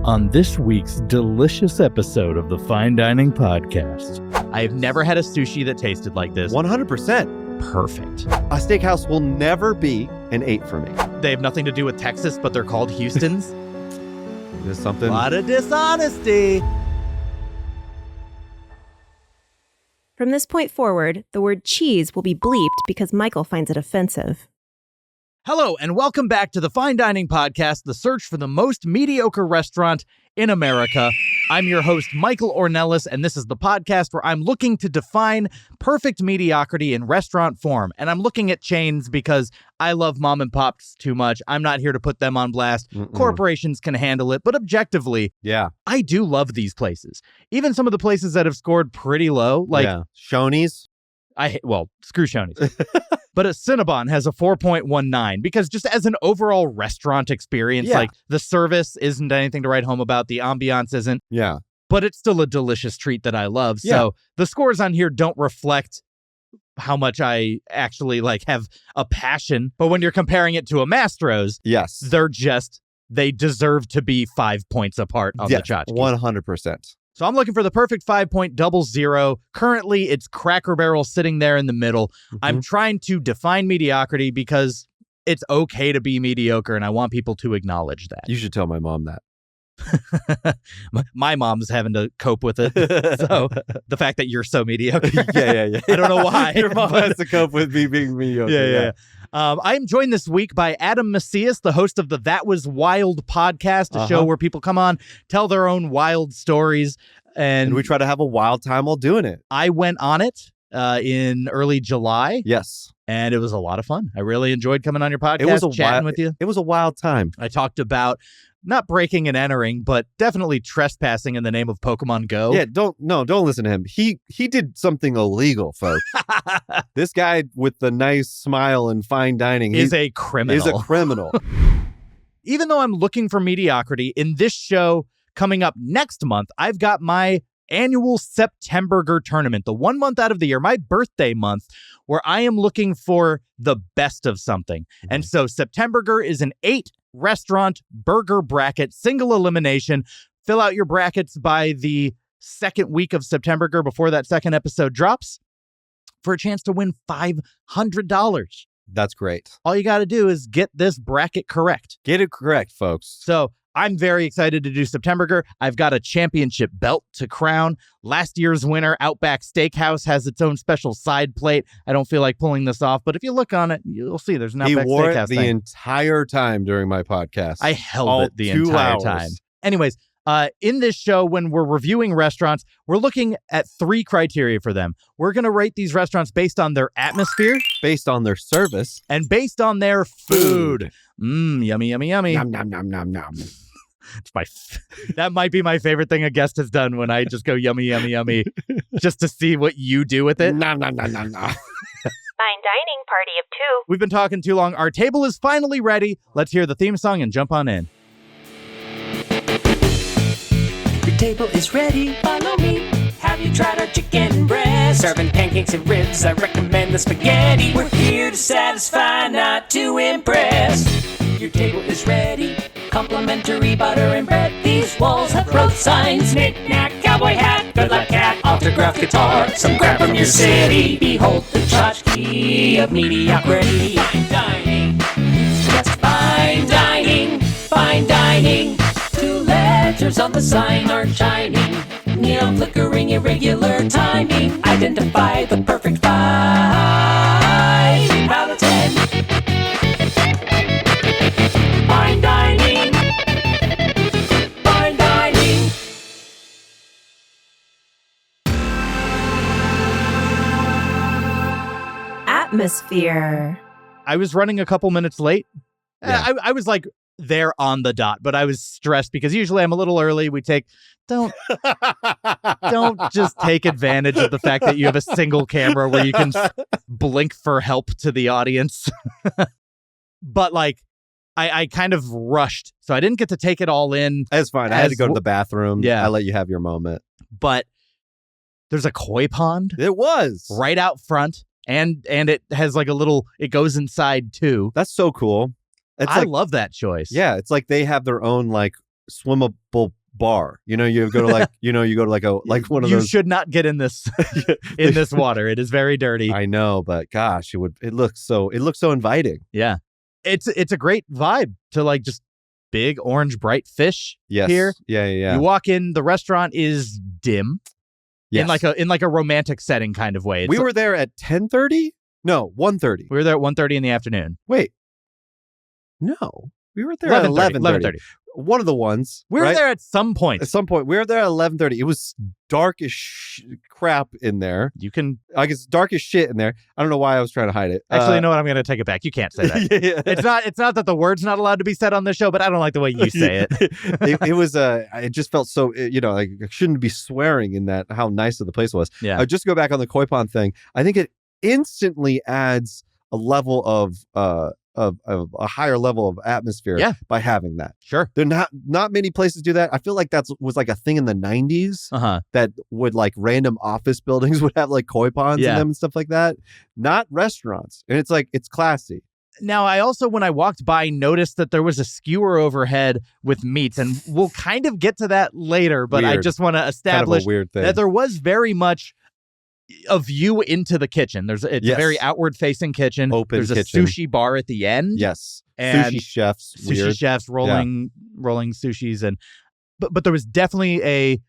on this week's delicious episode of the Fine Dining Podcast. I've never had a sushi that tasted like this. 100%. Perfect. A steakhouse will never be an 8 for me. They have nothing to do with Texas, but they're called Houston's. There's something. A lot of dishonesty. From this point forward, the word cheese will be bleeped because Michael finds it offensive. Hello, and welcome back to the Fine Dining Podcast, the search for the most mediocre restaurant in America. I'm your host, Michael Ornelas, and this is the podcast where I'm looking to define perfect mediocrity in restaurant form. And I'm looking at chains because I love mom and pops too much. I'm not here to put them on blast. Corporations can handle it, but objectively, I do love these places. Even some of the places that have scored pretty low, like Shoney's. Screw Shoney's. But a Cinnabon has a 4.19 because just as an overall restaurant experience, like the service isn't anything to write home about. The ambiance isn't. Yeah. But it's still a delicious treat that I love. So the scores on here don't reflect how much I actually have a passion. But when you're comparing it to a Mastro's, they deserve to be 5 points apart on the tchotchke. 100%. So I'm looking for the perfect 5.00. Currently, it's Cracker Barrel sitting there in the middle. I'm trying to define mediocrity because it's okay to be mediocre, and I want people to acknowledge that. You should tell my mom that. My mom's having to cope with it. So the fact that you're so mediocre. Yeah. I don't know why. Your mom has to cope with me being mediocre. Yeah. I am joined this week by Adam Macias, the host of the That Was Wild podcast, a show where people come on, tell their own wild stories. And we try to have a wild time while doing it. I went on it in early July. Yes. And it was a lot of fun. I really enjoyed coming on your podcast, chatting with you. It was a wild time. I talked about not breaking and entering, but definitely trespassing in the name of Pokémon Go. Yeah, don't listen to him. He did something illegal, folks. This guy with the nice smile and fine dining is a criminal. Even though I'm looking for mediocrity, in this show coming up next month, I've got my annual Septemburger tournament, the 1 month out of the year, my birthday month, where I am looking for the best of something. And so Septemburger is an 8-restaurant burger bracket, single elimination. Fill out your brackets by the second week of Septemburger before that second episode drops for a chance to win $500. That's great. All you got to do is get this bracket correct. Get it correct, folks. So I'm very excited to do Septemburger. I've got a championship belt to crown. Last year's winner, Outback Steakhouse, has its own special side plate. I don't feel like pulling this off, but if you look on it, you'll see there's an Outback Steakhouse. He wore it the entire time during my podcast. I held it the entire time. Anyways, in this show, when we're reviewing restaurants, we're looking at 3 criteria for them. We're going to rate these restaurants based on their atmosphere, based on their service, and based on their food. Yummy, yummy, yummy. Nom, nom, nom, nom, nom. That might be my favorite thing a guest has done when I just go yummy, yummy, yummy, just to see what you do with it. Nom, nom, nom, nom, nom. Fine dining party of 2. We've been talking too long. Our table is finally ready. Let's hear the theme song and jump on in. Your table is ready, follow me. Have you tried our chicken breast? Serving pancakes and ribs, I recommend the spaghetti. We're here to satisfy, not to impress. Your table is ready, complimentary butter and bread. These walls have road signs, knick-knack, cowboy hat, good luck cat, autographed guitar, some crap from your city. Behold the tchotchke of mediocrity. Fine dining, yes, fine dining, fine dining. 2 letters on the sign are shining, neon flickering, irregular timing. Identify the perfect 5 out of 10. Fine dining, fine dining. Atmosphere. I was running a couple minutes late. I was there on the dot, but I was stressed because usually I'm a little early. Don't just take advantage of the fact that you have a single camera where you can blink for help to the audience. But I kind of rushed, so I didn't get to take it all in. That's fine. I had to go to the bathroom. Yeah. I let you have your moment. But there's a koi pond. It was. Right out front. And it has it goes inside too. That's so cool. I love that choice. Yeah, it's like they have their own swimmable bar. You go to like you go to like one of you those. should not get in this in this water. It is very dirty. I know, but gosh, it looks so inviting. Yeah. It's a great vibe to like just big orange bright fish here. Yeah. You walk in, the restaurant is dim. Yes. In like a romantic setting kind of way. We were there at 10:30? No, 1:30. We were there at 1:30 in the afternoon. Wait. No. We were there at 11:30. One of the ones. We were there at some point. At some point. We were there at 11:30. It was dark as crap in there. I guess dark as shit in there. I don't know why I was trying to hide it. Actually, you know what? I'm going to take it back. You can't say that. Yeah. It's not that the word's not allowed to be said on this show, but I don't like the way you say it. It was it just felt so, like I shouldn't be swearing in that, how nice of the place was. Yeah. Just go back on the koi pond thing. I think it instantly adds a level of a higher level of atmosphere by having that. Sure. There not many places do that. I feel like was like a thing in the 90s that would like random office buildings would have like koi ponds in them and stuff like that. Not restaurants. And it's classy. Now, I also, when I walked by, noticed that there was a skewer overhead with meats, and we'll kind of get to that later, but I just want to establish kind of a weird thing. that there was very much a view into the kitchen. It's a very outward-facing kitchen. Open There's kitchen. a sushi bar at the end. Yes. And sushi chefs. rolling sushis. But there was definitely a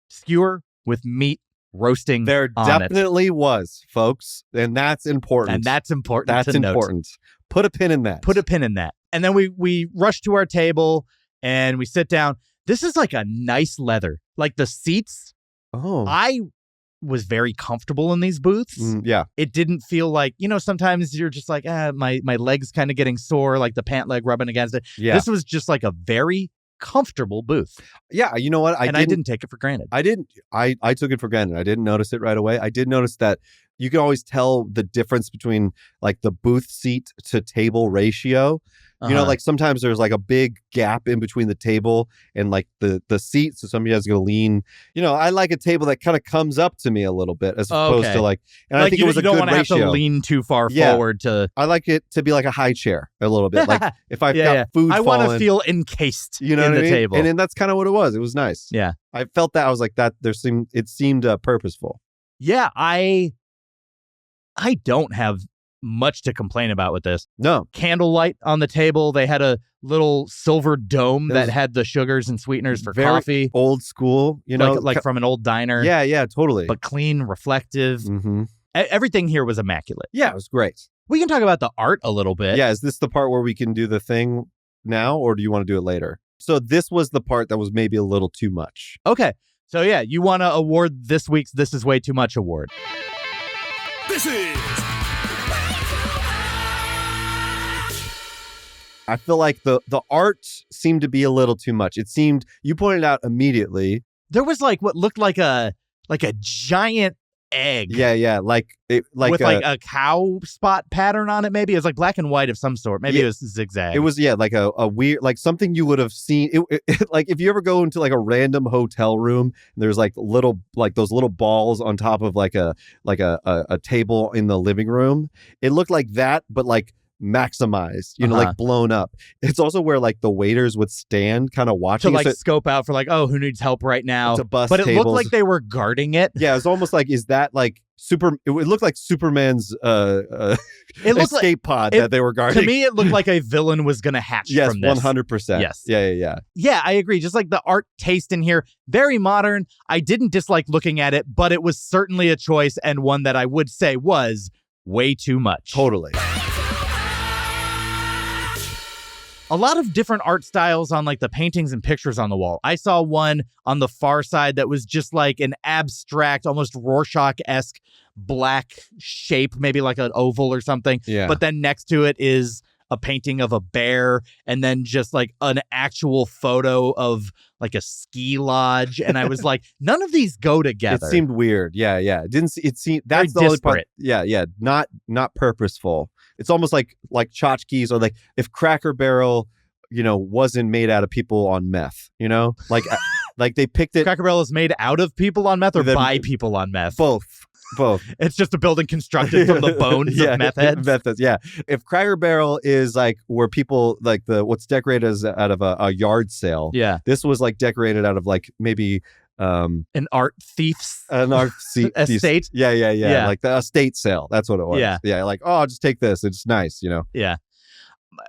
skewer with meat roasting There definitely was, folks. And that's important. And that's important That's important. Put a pin in that. Put a pin in that. And then we rush to our table and we sit down. This is like a nice leather. Like the seats. Oh. I was very comfortable in these booths. Yeah. It didn't feel like, sometimes you're just like, my leg's kind of getting sore, like the pant leg rubbing against it. Yeah. This was just like a very comfortable booth. Yeah. You know what? I didn't take it for granted. I took it for granted. I didn't notice it right away. I did notice that you can always tell the difference between like the booth seat to table ratio. Like sometimes there's like a big gap in between the table and like the seat. So somebody has to go lean. I like a table that kind of comes up to me a little bit as opposed to like, and like I think it was a good ratio. You don't want to have to lean too far forward to. I like it to be like a high chair a little bit. Like if I've got food I want to feel encased in what the I mean? table. And then that's kind of what it was. It was nice. Yeah. I felt that. I was like that. It seemed purposeful. Yeah. I don't have much to complain about with this. No. Candlelight on the table. They had a little silver dome that had the sugars and sweeteners for very coffee. Old school, like from an old diner. Yeah, totally. But clean, reflective. Mm-hmm. Everything here was immaculate. Yeah, it was great. We can talk about the art a little bit. Yeah, is this the part where we can do the thing now, or do you want to do it later? So this was the part that was maybe a little too much. Okay. So yeah, you want to award this week's This Is Way Too Much award. This is... I feel like the art seemed to be a little too much. It seemed, you pointed out immediately. There was like what looked like a giant egg. Yeah, like with a cow spot pattern on it. Maybe it was like black and white of some sort. Maybe it was zigzag. It was like a weird, like something you would have seen. It, like if you ever go into like a random hotel room, and there's like those little balls on top of like a table in the living room. It looked like that, but like maximized, like blown up. It's also where like the waiters would stand kind of watching to like scope out for like, oh, who needs help right now, to bus but it tables. looked like they were guarding it. Yeah, it's almost like, is that like it looked like Superman's escape pod that they were guarding. To me, it looked like a villain was gonna hatch from this. 100%. Yes. Yeah, I agree. Just like the art taste in here, very modern. I didn't dislike looking at it, but it was certainly a choice, and one that I would say was way too much. Totally. A lot of different art styles on like the paintings and pictures on the wall. I saw one on the far side that was just like an abstract, almost Rorschach-esque black shape, maybe like an oval or something. Yeah. But then next to it is a painting of a bear, and then just like an actual photo of like a ski lodge. And I was like, none of these go together. It seemed weird. Yeah. It seemed that's very the only part. disparate. Yeah. Not purposeful. It's almost like tchotchkes, or like if Cracker Barrel, wasn't made out of people on meth, like like they picked it. Cracker Barrel is made out of people on meth or by people on meth? Both. Both. It's just a building constructed from the bones of meth heads. Yeah. If Cracker Barrel is like where people like what's decorated as out of a yard sale. Yeah. This was like decorated out of like maybe an art thief's estate. Yeah. Like the estate sale. That's what it was. Yeah. Like, oh, I'll just take this. It's nice, you know? Yeah.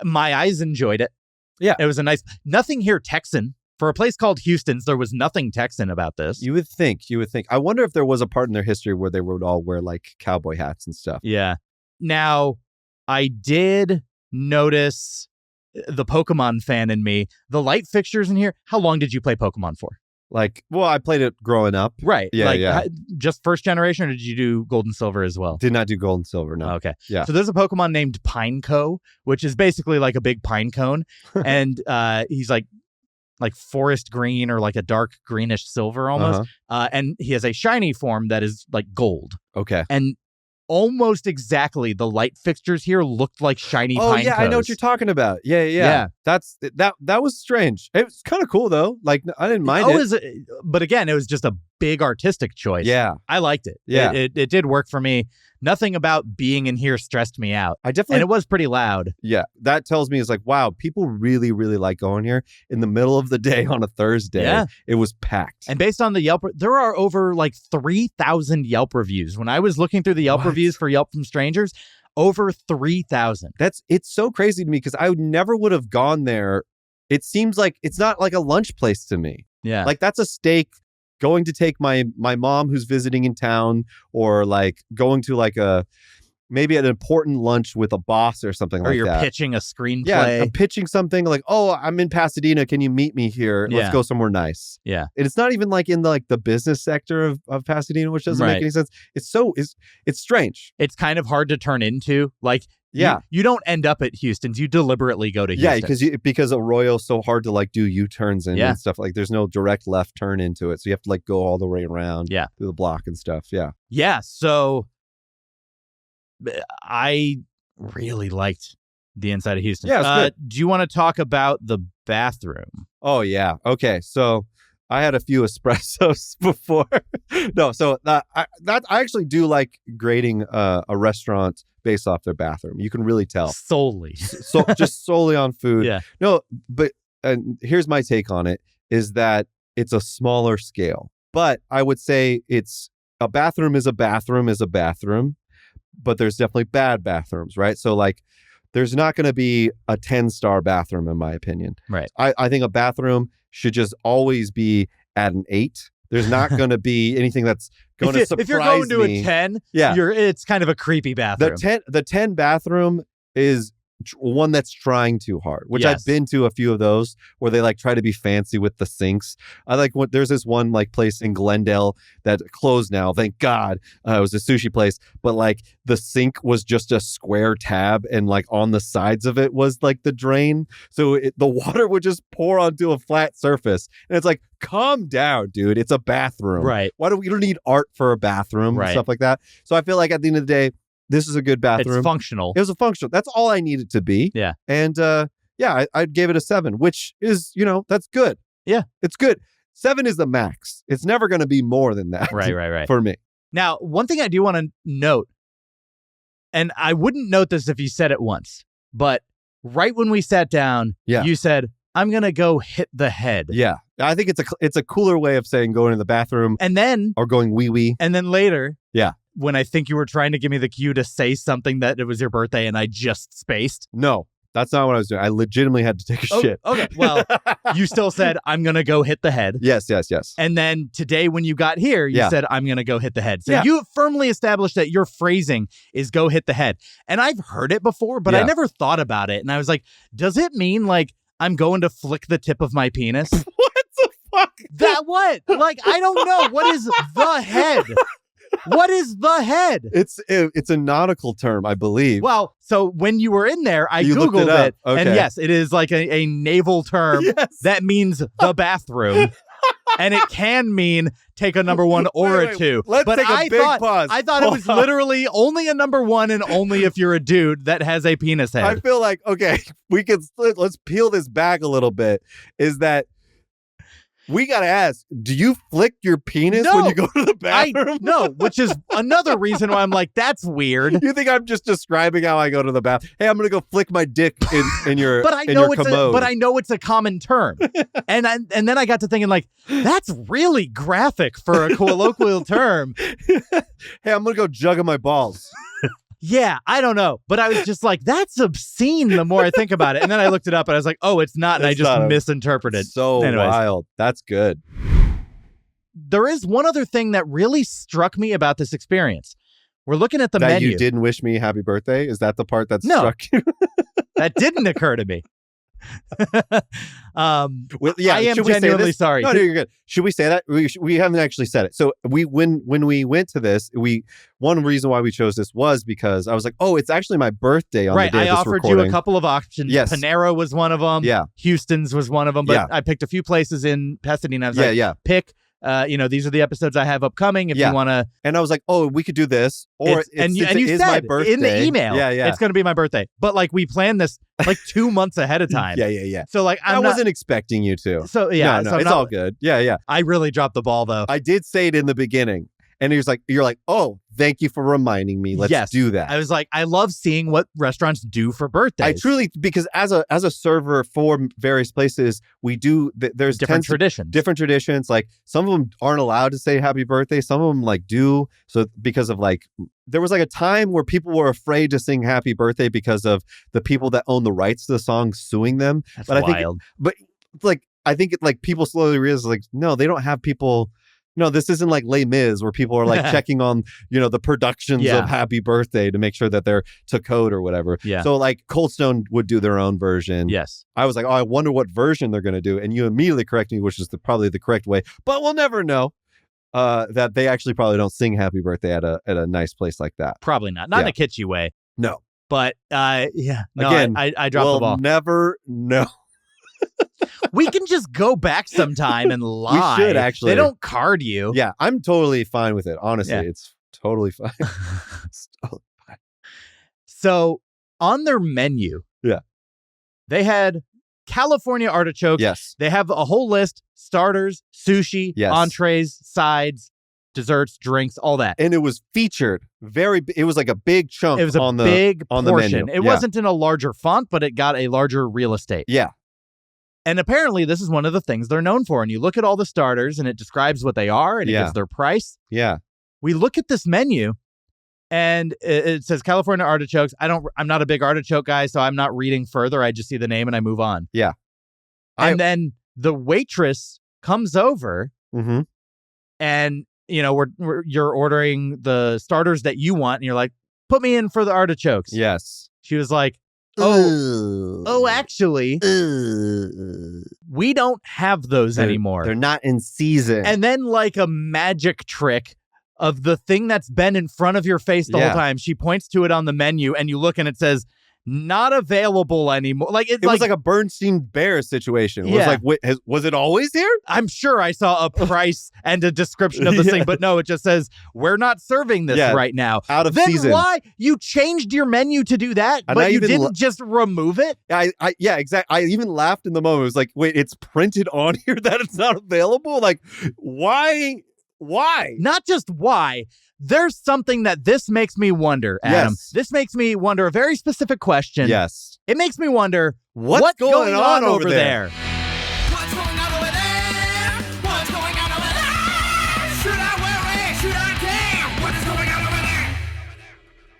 My eyes enjoyed it. Yeah. It was nothing here Texan. For a place called Houston's, there was nothing Texan about this. You would think. I wonder if there was a part in their history where they would all wear like cowboy hats and stuff. Yeah. Now, I did notice the Pokemon fan in me. The light fixtures in here. How long did you play Pokemon for? Like, well, I played it growing up. Right. Yeah. Just first generation, or did you do Gold and Silver as well? Did not do Gold and Silver, no. Okay. Yeah. So there's a Pokemon named Pineco, which is basically like a big pine cone. And he's like forest green or like a dark greenish silver almost. And he has a shiny form that is like gold. Okay. And almost exactly the light fixtures here looked like shiny pine cones. I know what you're talking about. Yeah. That was strange. It was kind of cool though. Like I didn't mind it. But again, it was just a big artistic choice. Yeah. I liked it. Yeah. It did work for me. Nothing about being in here stressed me out. And it was pretty loud. Yeah. That tells me it's like, wow, people really, really like going here in the middle of the day on a Thursday. Yeah. It was packed. And based on the Yelp, there are over like 3,000 Yelp reviews. When I was looking through the Yelp reviews for Yelp from Strangers, over 3,000. It's so crazy to me because I never would have gone there. It seems like it's not like a lunch place to me. Yeah. Like that's a steak. Going to take my mom who's visiting in town, or like going to like maybe an important lunch with a boss or something like that. Or you're pitching a screenplay. Yeah, I'm pitching something like, oh, I'm in Pasadena. Can you meet me here? Let's go somewhere nice. Yeah. And it's not even like in the business sector of Pasadena, which doesn't make any sense. It's strange. It's kind of hard to turn into. Like, you don't end up at Houston's. You deliberately go to Houston's. Yeah, because Arroyo's so hard to like do U-turns and stuff. Like there's no direct left turn into it. So you have to like go all the way around through the block and stuff. Yeah. Yeah. So I really liked the inside of Houston. Yeah, it was good. Do you want to talk about the bathroom? Oh, yeah. Okay. So I had a few espressos before. No, so I actually do like grading a restaurant based off their bathroom. You can really tell. Solely. So just solely on food. Yeah. No, but here's my take on it is that it's a smaller scale. But I would say it's a bathroom is a bathroom is a bathroom. But there's definitely bad bathrooms, right? So like there's not going to be a 10-star bathroom in my opinion. Right. I think a bathroom should just always be at an 8. There's not going to be anything that's going to surprise me. If you're going to a 10, it's kind of a creepy bathroom. The 10 bathroom is one that's trying too hard, which I've been to a few of those where they like try to be fancy with the sinks. I like there's this one like place in Glendale that closed now. Thank God. It was a sushi place, but like the sink was just a square tab and like on the sides of it was like the drain. So the water would just pour onto a flat surface. And it's like, calm down, dude. It's a bathroom. Right. You don't need art for a bathroom and stuff like that. So I feel like at the end of the day, this is a good bathroom. It's functional. It was a functional. That's all I needed to be. Yeah. And I gave it a 7, which is, that's good. Yeah. It's good. 7 is the max. It's never going to be more than that. Right. For me. Now, one thing I do want to note, and I wouldn't note this if you said it once, but right when we sat down, you said, I'm going to go hit the head. Yeah. I think it's a cooler way of saying going to the bathroom. And then. Or going wee-wee. And then later. Yeah. When I think you were trying to give me the cue to say something that it was your birthday and I just spaced. No, that's not what I was doing. I legitimately had to take a shit. Okay. Well, you still said, I'm going to go hit the head. Yes. And then today when you got here, you said, I'm going to go hit the head. So you firmly established that your phrasing is go hit the head. And I've heard it before, but I never thought about it. And I was like, does it mean like I'm going to flick the tip of my penis? What the fuck? That what? Like, I don't know. What is the head? What is the head? It's a nautical term, I believe. Well, so when you were in there, I Googled it. Okay. And yes, it is like a naval term that means the bathroom. And it can mean take a number 1 or a 2. Let's take a big pause. I thought it was literally only a number 1 and only if you're a dude that has a penis head. I feel like, okay, let's peel this back a little bit. Is that We got to ask, do you flick your penis when you go to the bathroom? No, which is another reason why I'm like, that's weird. You think I'm just describing how I go to the bath? Hey, I'm going to go flick my dick in your commode. But I know it's a common term. and then I got to thinking like, that's really graphic for a colloquial term. Hey, I'm going to go jugging my balls. Yeah, I don't know. But I was just like, that's obscene the more I think about it. And then I looked it up and I was like, oh, it's not. And I just misinterpreted. So wild. That's good. There is one other thing that really struck me about this experience. We're looking at the menu. You didn't wish me happy birthday? Is that the part that struck you? That didn't occur to me. I am genuinely sorry. No, you're good. Should we say that? We haven't actually said it. So when we went to this, one reason why we chose this was because I was like, oh, it's actually my birthday on the day of this recording. I offered you a couple of options. Yes. Panera was one of them. Yeah. Houston's was one of them. But I picked a few places in Pasadena. I was like, pick. These are the episodes I have upcoming. If you want to, and I was like, "Oh, we could do this." Or you said my birthday in the email, it's going to be my birthday. But like we planned this like 2 months ahead of time. Yeah. So like I wasn't expecting you to. So yeah, no, it's all good. Yeah. I really dropped the ball though. I did say it in the beginning, and you're like, "Oh, thank you for reminding me. Let's do that." I was like, I love seeing what restaurants do for birthdays. I truly, because as a server for various places, we do. There's different traditions. Different traditions. Like some of them aren't allowed to say happy birthday. Some of them like do. So because of like, there was like a time where people were afraid to sing happy birthday because of the people that own the rights to the song suing them. That's wild. I think people slowly realize like, no, they don't have people. No, this isn't like Les Mis where people are like checking on, the productions of Happy Birthday to make sure that they're to code or whatever. Yeah. So like Cold Stone would do their own version. Yes. I was like, oh, I wonder what version they're going to do. And you immediately correct me, which is probably the correct way. But we'll never know that they actually probably don't sing Happy Birthday at a nice place like that. Probably not. Not in a kitschy way. No. But No, again, I dropped the ball. Never know. We can just go back sometime and lie. We should actually. They don't card you. Yeah, I'm totally fine with it. Honestly, it's totally fine. It's totally fine. So on their menu, they had California artichokes. Yes. They have a whole list: starters, sushi, entrees, sides, desserts, drinks, all that. And it was featured it was like a big chunk. It was a big portion. The menu. It wasn't in a larger font, but it got a larger real estate. Yeah. And apparently this is one of the things they're known for. And you look at all the starters and it describes what they are and it gives their price. Yeah. We look at this menu and it says California artichokes. I'm not a big artichoke guy, so I'm not reading further. I just see the name and I move on. Yeah. And then the waitress comes over and you're ordering the starters that you want and you're like, put me in for the artichokes. Yes. She was like, actually, we don't have those anymore. They're not in season. And then like a magic trick of the thing that's been in front of your face the whole time, she points to it on the menu and you look and it says, not available anymore. Like it was like a Bernstein Bear situation. It was like, wait, was it always here? I'm sure I saw a price and a description of this thing, but no, it just says we're not serving this right now. Out of season. Then why you changed your menu to do that, and but you didn't just remove it? Exactly. I even laughed in the moment. It was like, wait, it's printed on here that it's not available. Like, why? Not just why. There's something that this makes me wonder, Adam. Yes. This makes me wonder a very specific question. Yes. It makes me wonder, what's going on over there? What's going on over there? What's going on over there? Should I worry? Should I care? What is going on over there?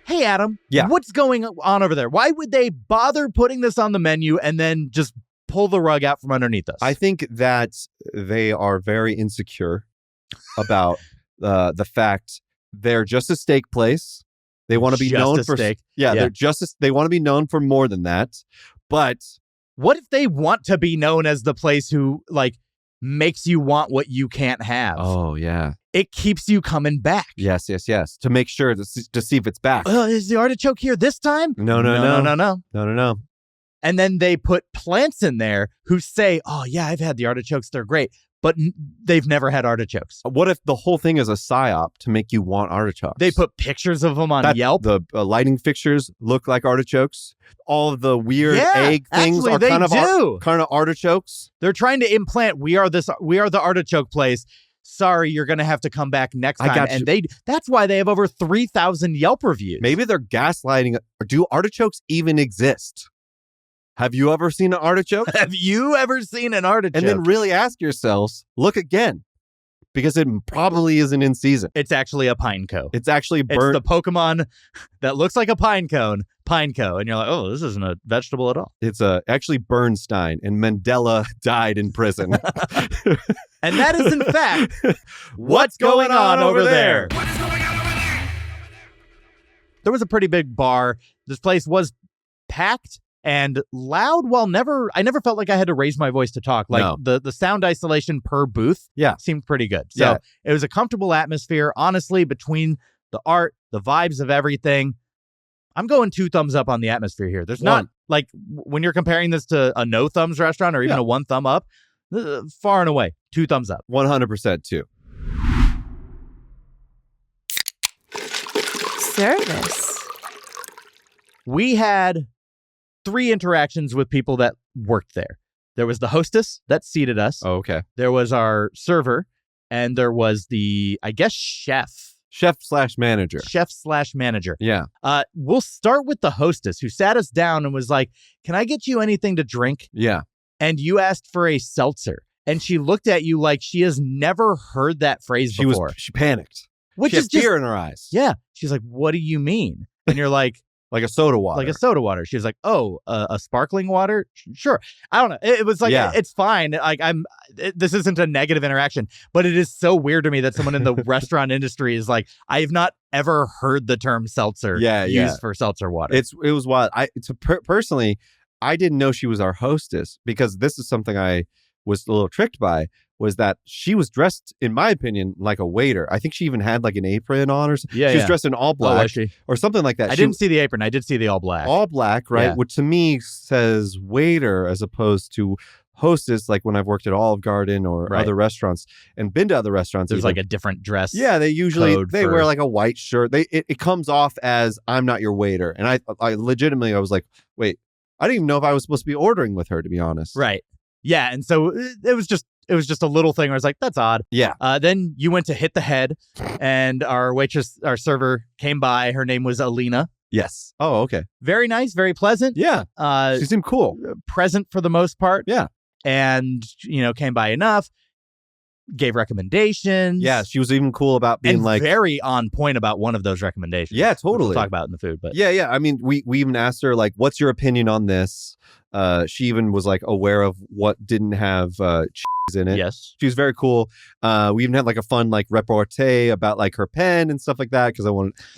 Hey, Adam. Yeah. What's going on over there? Why would they bother putting this on the menu and then just pull the rug out from underneath us? I think that they are very insecure about the fact they're just a steak place. They want to be known for steak. They're they want to be known for more than that. But what if they want to be known as the place who like makes you want what you can't have? Oh yeah. It keeps you coming back. Yes. To make sure to see if it's back. Is the artichoke here this time? No. And then they put plants in there who say, oh, yeah, I've had the artichokes. They're great. But they've never had artichokes. What if the whole thing is a psyop to make you want artichokes? They put pictures of them on Yelp. The lighting fixtures look like artichokes. All of the weird egg things are kind of artichokes. They're trying to implant, we are the artichoke place. Sorry, you're going to have to come back next time. And that's why they have over 3,000 Yelp reviews. Maybe they're gaslighting. Do artichokes even exist? Have you ever seen an artichoke? Have you ever seen an artichoke? And then really ask yourselves, look again, because it probably isn't in season. It's actually a pine cone. It's actually burnt. It's the Pokemon that looks like a pine cone. And you're like, oh, this isn't a vegetable at all. It's actually Bernstein, and Mandela died in prison. And that is, in fact, what's going on over there. What is going on over there? There was a pretty big bar. This place was packed and loud. I never felt like I had to raise my voice to talk. Like the sound isolation per booth seemed pretty good. So it was a comfortable atmosphere. Honestly, between the art, the vibes of everything, I'm going 2 thumbs up on the atmosphere here. There's not, like, when you're comparing this to a no thumbs restaurant or even a 1 thumb up, far and away, 2 thumbs up. 100% too. Service. We had 3 interactions with people that worked there. There was the hostess that seated us. Oh, okay. There was our server, and there was the, I guess, chef. Chef/manager. Chef/manager. Yeah. We'll start with the hostess who sat us down and was like, can I get you anything to drink? Yeah. And you asked for a seltzer. And she looked at you like she has never heard that phrase before. She panicked. Which she is had tear in her eyes. Yeah. She's like, what do you mean? And you're like, like a soda water. Like a soda water. She was like, oh, a sparkling water? Sure. I don't know. It was like, it's fine. Like this isn't a negative interaction, but it is so weird to me that someone in the restaurant industry is like, I have not ever heard the term seltzer used for seltzer water. It was wild. Personally, I didn't know she was our hostess, because this is something I was a little tricked by, was that she was dressed, in my opinion, like a waiter. I think she even had like an apron on or something. She was dressed in all black or something like that. I didn't see the apron. I did see the all black. All black, right? Yeah. Which to me says waiter as opposed to hostess, like when I've worked at Olive Garden or other restaurants and been to other restaurants. There's like a different dress. Yeah, they usually wear like a white shirt. It comes off as, I'm not your waiter. And I legitimately, I was like, wait, I didn't even know if I was supposed to be ordering with her, to be honest. Right. Yeah. And so it was just a little thing where I was like, that's odd. Yeah. Then you went to hit the head, and our server came by. Her name was Alina. Yes. Oh, okay. Very nice, very pleasant. Yeah. She seemed cool. Present for the most part. Yeah. And, came by enough, gave recommendations. Yeah, she was even cool about being like very on point about one of those recommendations. Yeah, totally. We'll talk about in the food, but yeah. I mean, we even asked her like, what's your opinion on this? She even was like aware of what didn't have cheese in it. Yes. She was very cool. We even had like a fun like repartee about like her pen and stuff like that, because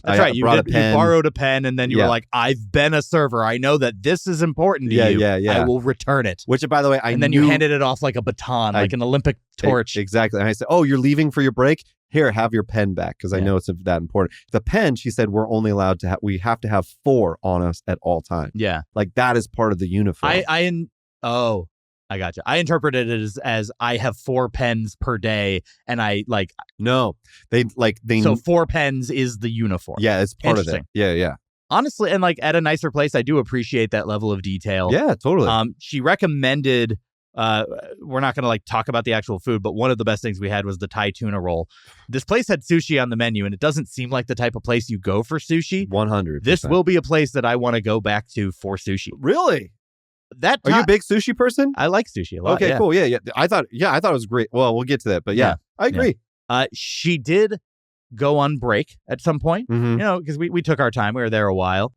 That's right. You borrowed a pen, and then you were like, I've been a server. I know that this is important to you. Yeah. I will return it. Which, by the way, and then you handed it off like a baton, like an Olympic torch. Exactly. And I said, oh, you're leaving for your break? Here, have your pen back, because I know it's that important. The pen, she said, we're only allowed to we have to have 4 on us at all times. Yeah. Like that is part of the uniform. I gotcha. I interpreted it as I have 4 pens per day, and no, they so 4 pens is the uniform. Yeah, it's part of it. Yeah. Honestly, and like at a nicer place, I do appreciate that level of detail. Yeah, totally. She recommended. We're not going to like talk about the actual food, but one of the best things we had was the Thai tuna roll. This place had sushi on the menu, and it doesn't seem like the type of place you go for sushi. 100%. This will be a place that I want to go back to for sushi. Really? Are you a big sushi person? I like sushi a lot. Okay, cool. Yeah. I thought it was great. Well, we'll get to that, but yeah. I agree. Yeah. She did go on break at some point, because we took our time. We were there a while,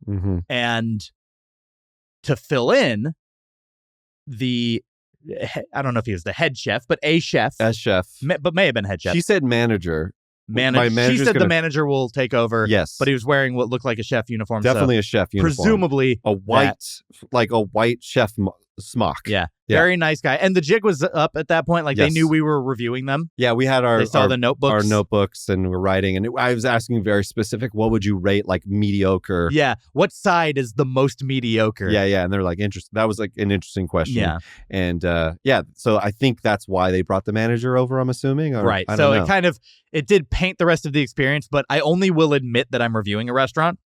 and to fill in I don't know if he was the head chef, but a chef. As chef. But may have been head chef. She said manager. She said the manager will take over. Yes. But he was wearing what looked like a chef uniform. Definitely a chef uniform. Presumably a white chef Smock. Yeah. Very nice guy. And the jig was up at that point. Like they knew we were reviewing them. Yeah, we had they saw the notebooks. Our notebooks and we're writing. And I was asking very specific, what would you rate like mediocre? Yeah. What side is the most mediocre? Yeah. And they're like, interesting. That was like an interesting question. Yeah. And so I think that's why they brought the manager over, I'm assuming. Or, right. I So don't know. it did paint the rest of the experience, but I only will admit that I'm reviewing a restaurant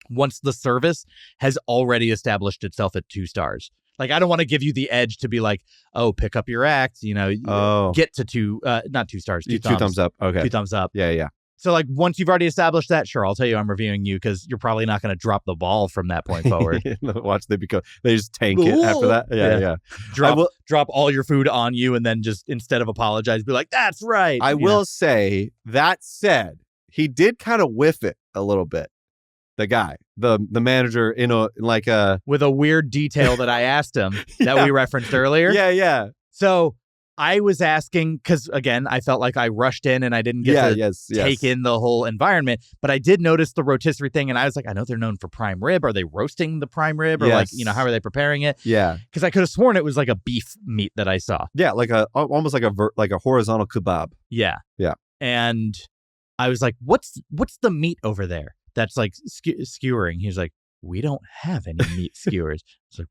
once the service has already established itself at 2 stars. Like, I don't want to give you the edge to be like, oh, pick up your act, get to 2, not 2 stars, 2 thumbs. 2 thumbs up. Okay. 2 thumbs up. Yeah. So, like, once you've already established that, sure, I'll tell you I'm reviewing you because you're probably not going to drop the ball from that point forward. Watch, they just tank it after that. Yeah. Drop all your food on you and then just, instead of apologize, be like, that's right. I will say, that said, he did kind of whiff it a little bit. The guy, the manager, with a weird detail that I asked him that we referenced earlier. Yeah. So I was asking because, again, I felt like I rushed in and I didn't get to take in the whole environment. But I did notice the rotisserie thing, and I was like, I know they're known for prime rib. Are they roasting the prime rib, or how are they preparing it? Yeah, because I could have sworn it was like a beef meat that I saw. Yeah, almost like a horizontal kebab. Yeah. And I was like, what's the meat over there that's like skewering? He's like, we don't have any meat skewers. It's like,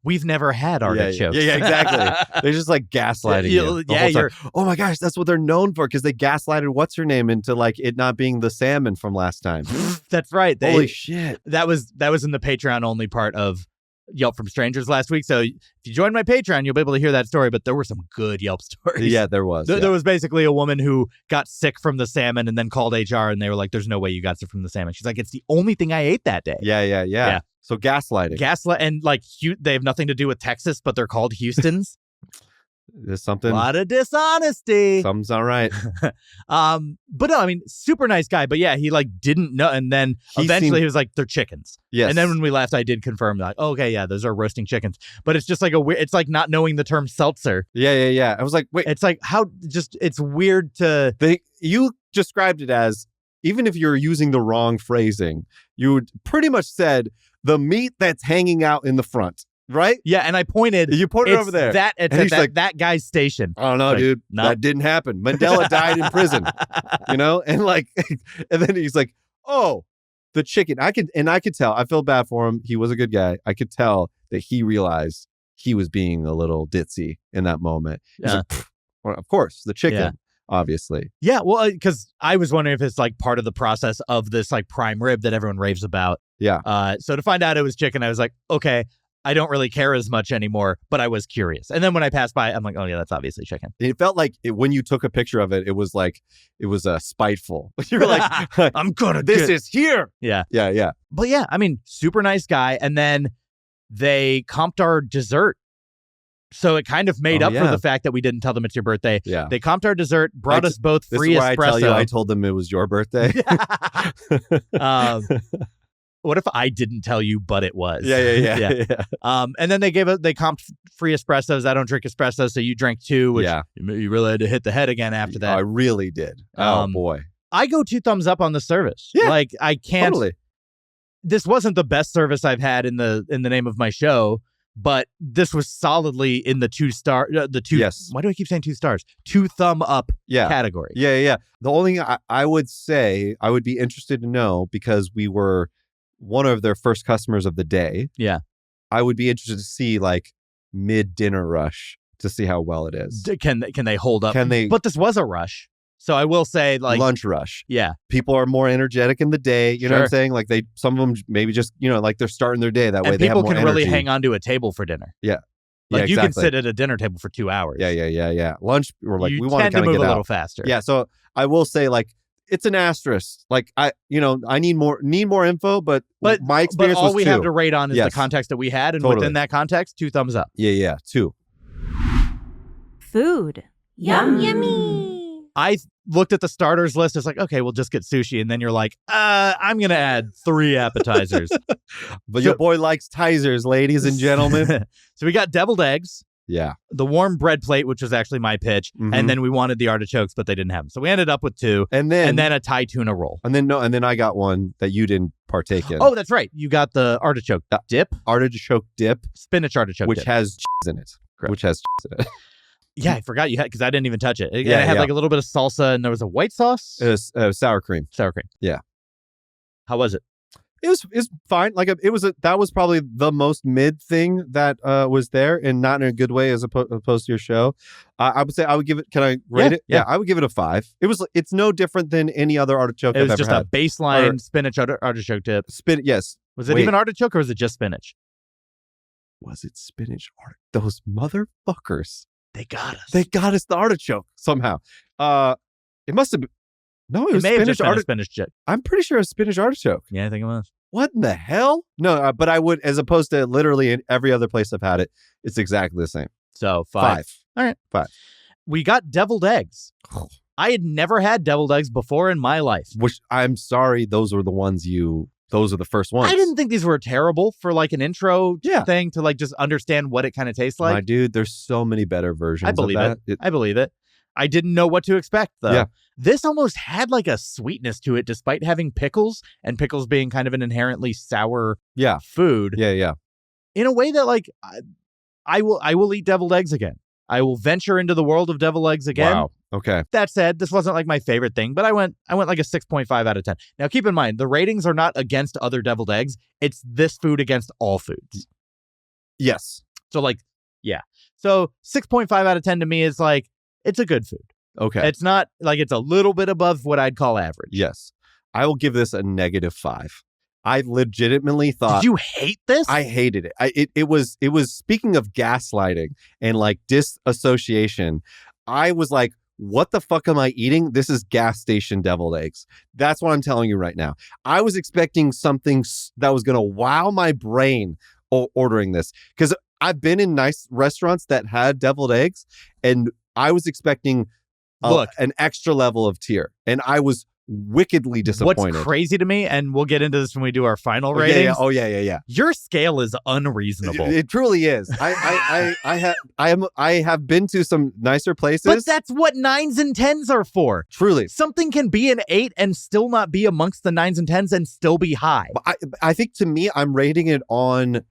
we've never had artichokes. Yeah, exactly. They're just like gaslighting you. Oh my gosh, that's what they're known for, because they gaslighted what's her name into like it not being the salmon from last time. That's right. Holy shit. That was in the Patreon only part of Yelp from Strangers last week. So if you join my Patreon, you'll be able to hear that story. But there were some good Yelp stories. Yeah, there was. There was basically a woman who got sick from the salmon and then called HR, and they were like, there's no way you got sick from the salmon. She's like, it's the only thing I ate that day. Yeah. So gaslighting. And like they have nothing to do with Texas, but they're called Houstons. There's something. A lot of dishonesty. Something's not right. But no, I mean, super nice guy. But yeah, he like didn't know. And then he was like, they're chickens. Yes. And then when we left, I did confirm like, oh, okay, yeah, those are roasting chickens. But it's just like it's like not knowing the term seltzer. Yeah. I was like, wait. It's like it's weird to. You described it as, even if you're using the wrong phrasing, you pretty much said the meat that's hanging out in the front. Right? Yeah, and I pointed. You pointed over there. That guy's station. I don't know, dude. No. That didn't happen. Mandela died in prison. And then he's like, oh, the chicken. I could tell. I feel bad for him. He was a good guy. I could tell that he realized he was being a little ditzy in that moment. He's like, well, of course, the chicken. Obviously. Yeah, well, because I was wondering if it's like part of the process of this like prime rib that everyone raves about. Yeah. So to find out it was chicken, I was like, okay, I don't really care as much anymore, but I was curious. And then when I passed by, I'm like, oh yeah, that's obviously chicken. It felt like when you took a picture of it, it was spiteful. You were like, this is here. Yeah. Yeah. But yeah, I mean, super nice guy. And then they comped our dessert. So it kind of made up for the fact that we didn't tell them it's your birthday. Yeah. They comped our dessert, brought us both free espresso. This is why I tell you I told them it was your birthday. What if I didn't tell you, but it was? Yeah. And then they comped free espressos. I don't drink espresso, so you drank 2, which you really had to hit the head again after that. I really did. Oh, boy. I go 2 thumbs up on the service. Yeah. Like, I can't. Totally. This wasn't the best service I've had in the name of my show, but this was solidly in the 2-star. Yes. Why do I keep saying 2 stars? 2 thumb up category. Yeah. The only thing I would say, I would be interested to know, because we were one of their first customers of the day. Yeah. I would be interested to see like mid-dinner rush to see how well it is. Can they hold up? Can they? But this was a rush. So I will say, like, lunch rush. Yeah. People are more energetic in the day. You know what I'm saying? Like some of them maybe just, like they're starting their day that way. They have more energy. People can really hang on to a table for dinner. Yeah. Like you can sit at a dinner table for 2 hours. Yeah. Lunch, or like we want to kind of move a little faster. Yeah. So I will say, like, it's an asterisk. Like I need more info, but my experience all was we 2. have to rate on is the context that we had, and within that context, 2 thumbs up. Yeah, 2. Food. Yummy. I looked at the starters list. It's like, okay, we'll just get sushi, and then you're like, I'm gonna add 3 appetizers. But your boy likes Tizers, ladies and gentlemen. So we got deviled eggs, Yeah. The warm bread plate, which was actually my pitch, and then we wanted the artichokes, but they didn't have them. So we ended up with 2, and then a Thai tuna roll. And then I got one that you didn't partake in. Oh, that's right. You got the artichoke dip, Artichoke dip, spinach artichoke which dip. has cheese in it. Correct. Which has cheese in it. Yeah, I forgot you had, because I didn't even touch it. It Yeah, had yeah. like a little bit of salsa, and there was a white sauce. It was sour cream. Sour cream. Yeah. How was it? It was fine. Like that was probably the most mid thing that was there, and not in a good way as opposed to your show. I would say I would give it. Can I rate it? Yeah, I would give it a 5. It's no different than any other artichoke I've It was ever just had. a baseline spinach artichoke dip. Yes. Was it even artichoke or was it just spinach? Was it spinach? Those motherfuckers. They got us. They got us the artichoke somehow. It must have been. No, it was may have just spinach been a spinach dip. I'm pretty sure it was spinach artichoke. Yeah, I think it was. What in the hell? No, but I would, as opposed to literally in every other place I've had it, it's exactly the same. So 5. All right. 5. We got deviled eggs. I had never had deviled eggs before in my life. Which I'm sorry, those are the first ones. I didn't think these were terrible for like an intro Yeah. thing to like just understand what it kind of tastes like. My dude, there's so many better versions I believe of that. I believe it. I didn't know what to expect, though. Yeah. This almost had like a sweetness to it, despite having pickles, and pickles being kind of an inherently sour food. Yeah. In a way that, like, I will eat deviled eggs again. I will venture into the world of deviled eggs again. Wow. Okay. That said, this wasn't like my favorite thing, but I went like a 6.5 out of 10. Now, keep in mind, the ratings are not against other deviled eggs. It's this food against all foods. Yes. So, like, yeah. So 6.5 out of 10 to me is like, it's a good food. Okay. It's not like it's a little bit above what I'd call average. Yes. I will give this a -5. I legitimately thought. Did you hate this? I hated it. It was speaking of gaslighting and like disassociation. I was like, what the fuck am I eating? This is gas station deviled eggs. That's what I'm telling you right now. I was expecting something that was going to wow my brain ordering this, because I've been in nice restaurants that had deviled eggs, and I was expecting an extra level of tier, and I was wickedly disappointed. What's crazy to me, and we'll get into this when we do our final ratings. Yeah. Your scale is unreasonable. It truly is. I have been to some nicer places, but that's what 9s and 10s are for. Truly, something can be an 8 and still not be amongst the 9s and 10s and still be high. I think, to me, I'm rating it on,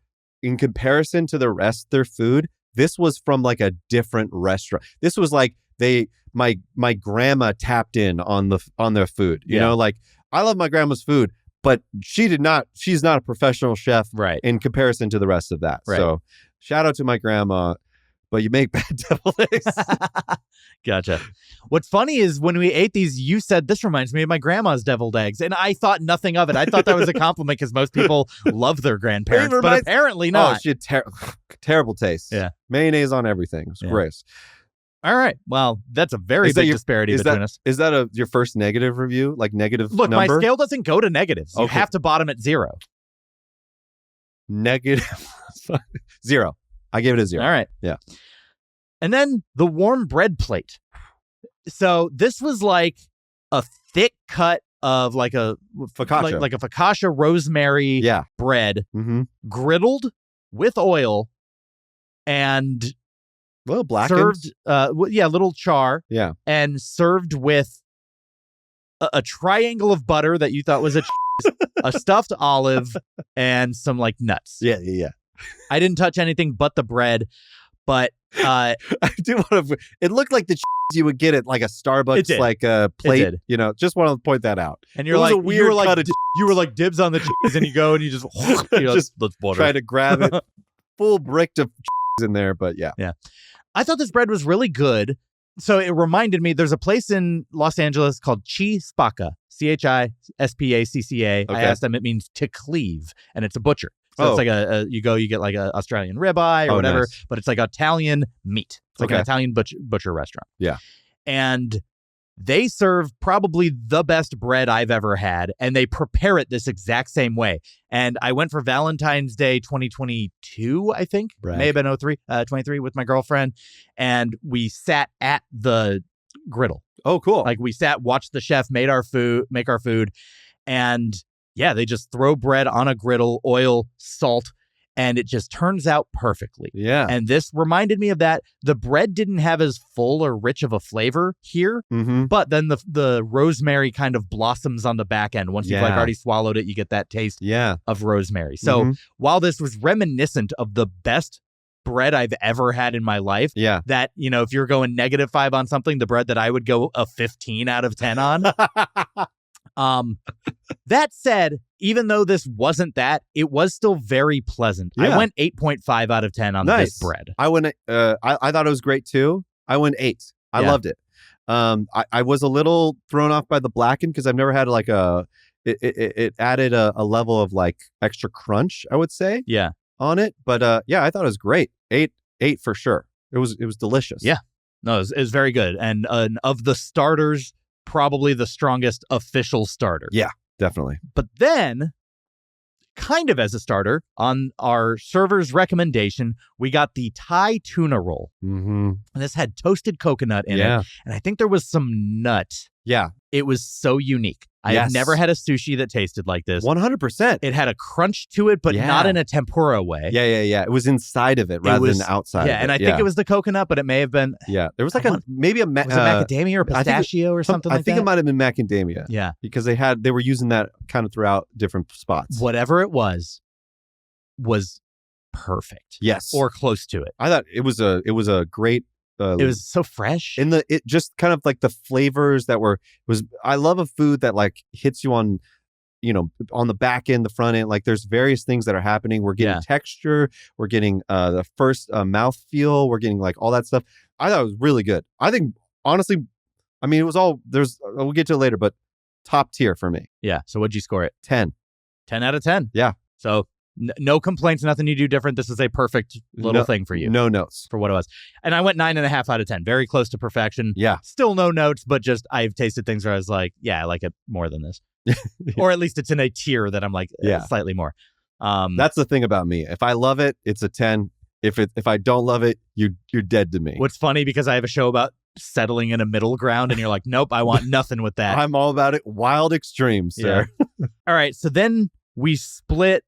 in comparison to the rest of their food. This was from like a different restaurant. This was like my grandma tapped in on their food. You know, like, I love my grandma's food, but she's not a professional chef, right, in comparison to the rest of that. Right. So shout out to my grandma, but you make bad deviled eggs. Gotcha. What's funny is when we ate these, you said, this reminds me of my grandma's deviled eggs. And I thought nothing of it. I thought that was a compliment because most people love their grandparents, but apparently not. Oh, she had terrible taste. Yeah. Mayonnaise on everything. It was gross. All right. Well, that's a very big disparity between us. Is that your first negative review? Like negative Look, number? my scale doesn't go to negatives. You have to bottom at 0. Negative 0. I gave it a 0. All right. Yeah. And then the warm bread plate. So this was like a thick cut of like a focaccia, like a focaccia rosemary bread, griddled with oil and a little blackened. Served, little char. Yeah. And served with a triangle of butter that you thought was a cheese, a stuffed olive, and some like nuts. Yeah. I didn't touch anything but the bread, but I do want to. It looked like the cheese you would get at like a Starbucks, like a plate. You know, just want to point that out. And you're like, you were like dibs on the cheese, and you go and you just let's butter. Try to grab it, full brick of cheese in there, but yeah. I thought this bread was really good. So it reminded me, there's a place in Los Angeles called Chispacca, Chispacca. I asked them, it means to cleave, and it's a butcher. So it's like you get like a Australian ribeye or whatever, but it's like Italian meat. It's like an Italian butcher restaurant. Yeah. And they serve probably the best bread I've ever had, and they prepare it this exact same way. And I went for Valentine's Day 2022, I think. May have been 23 with my girlfriend, and we sat at the griddle. Oh, cool. Like we watched the chef make our food, and yeah, they just throw bread on a griddle, oil, salt, and it just turns out perfectly. Yeah. And this reminded me of that. The bread didn't have as full or rich of a flavor here, but then the rosemary kind of blossoms on the back end. Once you've like already swallowed it, you get that taste of rosemary. So while this was reminiscent of the best bread I've ever had in my life, that, you know, if you're going -5 on something, the bread that I would go a 15 out of 10 on. That said, even though this wasn't that, it was still very pleasant. I went 8.5 out of 10 on this bread. I went. I thought it was great too. I went 8. I loved it. I was a little thrown off by the blackened because I've never had like it added a level of like extra crunch, I would say. Yeah. On it, but I thought it was great. 8 for sure. It was delicious. Yeah, no, it was very good, and of the starters, probably the strongest official starter. Yeah, definitely. But then, kind of as a starter, on our server's recommendation, we got the Thai tuna roll, and this had toasted coconut in it, and I think there was some nut. Yeah, it was so unique. I have never had a sushi that tasted like this. 100%. It had a crunch to it, but not in a tempura way. Yeah. It was inside of it rather than outside. Yeah, and I think it was the coconut, but it may have been. Yeah, there was like was it macadamia or pistachio or something like that? I think it might have been macadamia. Yeah, because they were using that kind of throughout different spots. Whatever it was perfect. Yes, or close to it. I thought it was a great. It was so fresh. It just kind of like the flavors that I love a food that like hits you on, you know, on the back end, the front end. Like there's various things that are happening. We're getting texture. We're getting the first mouth feel. We're getting like all that stuff. I thought it was really good. I think honestly, I mean, it was all we'll get to it later, but top tier for me. Yeah. So what'd you score it? 10. 10 out of 10. Yeah. So no complaints, nothing you do different. This is a perfect little thing for you. No notes. For what it was. And I went 9.5 out of 10. Very close to perfection. Yeah. Still no notes, but just I've tasted things where I was like, I like it more than this. Or at least it's in a tier that I'm like, slightly more. That's the thing about me. If I love it, it's a 10. If I don't love it, you're dead to me. What's funny, because I have a show about settling in a middle ground, and you're like, nope, I want nothing with that. I'm all about it. Wild extremes, sir. Yeah. All right. So then we split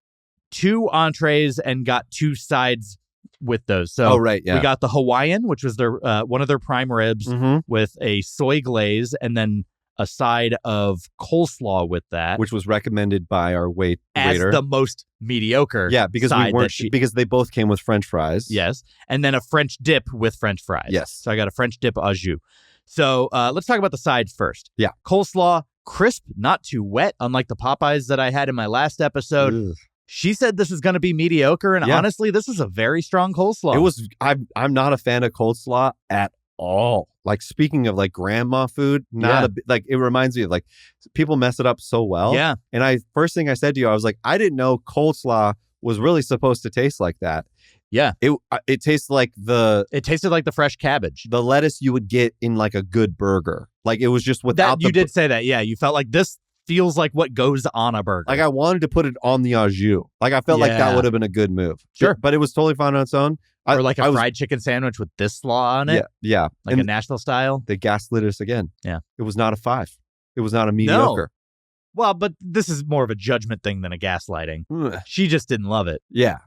2 entrees and got 2 sides with those. So we got the Hawaiian, which was their one of their prime ribs with a soy glaze, and then a side of coleslaw with that, which was recommended by our waiter as the most mediocre. Yeah, because we weren't because they both came with French fries. Yes, and then a French dip with French fries. Yes, so I got a French dip au jus. So let's talk about the sides first. Yeah, coleslaw, crisp, not too wet, unlike the Popeyes that I had in my last episode. Ugh. She said this is going to be mediocre, and honestly, this is a very strong coleslaw. It was. I'm not a fan of coleslaw at all. Like, speaking of like grandma food, like it reminds me of like people mess it up so well. Yeah. And first thing I said to you, I was like, I didn't know coleslaw was really supposed to taste like that. Yeah. It tastes like it tasted like the fresh cabbage, the lettuce you would get in like a good burger. Like it was just without that. You did say that. Yeah. You felt like this feels like what goes on a burger. Like I wanted to put it on the au jus. Like I felt like that would have been a good move. Sure. But it was totally fine on its own. Or like a fried chicken sandwich with this slaw on it. Yeah. Like a Nashville style. They gaslit us again. Yeah. It was not a 5. It was not a mediocre. No. Well, but this is more of a judgment thing than a gaslighting. Ugh. She just didn't love it. Yeah.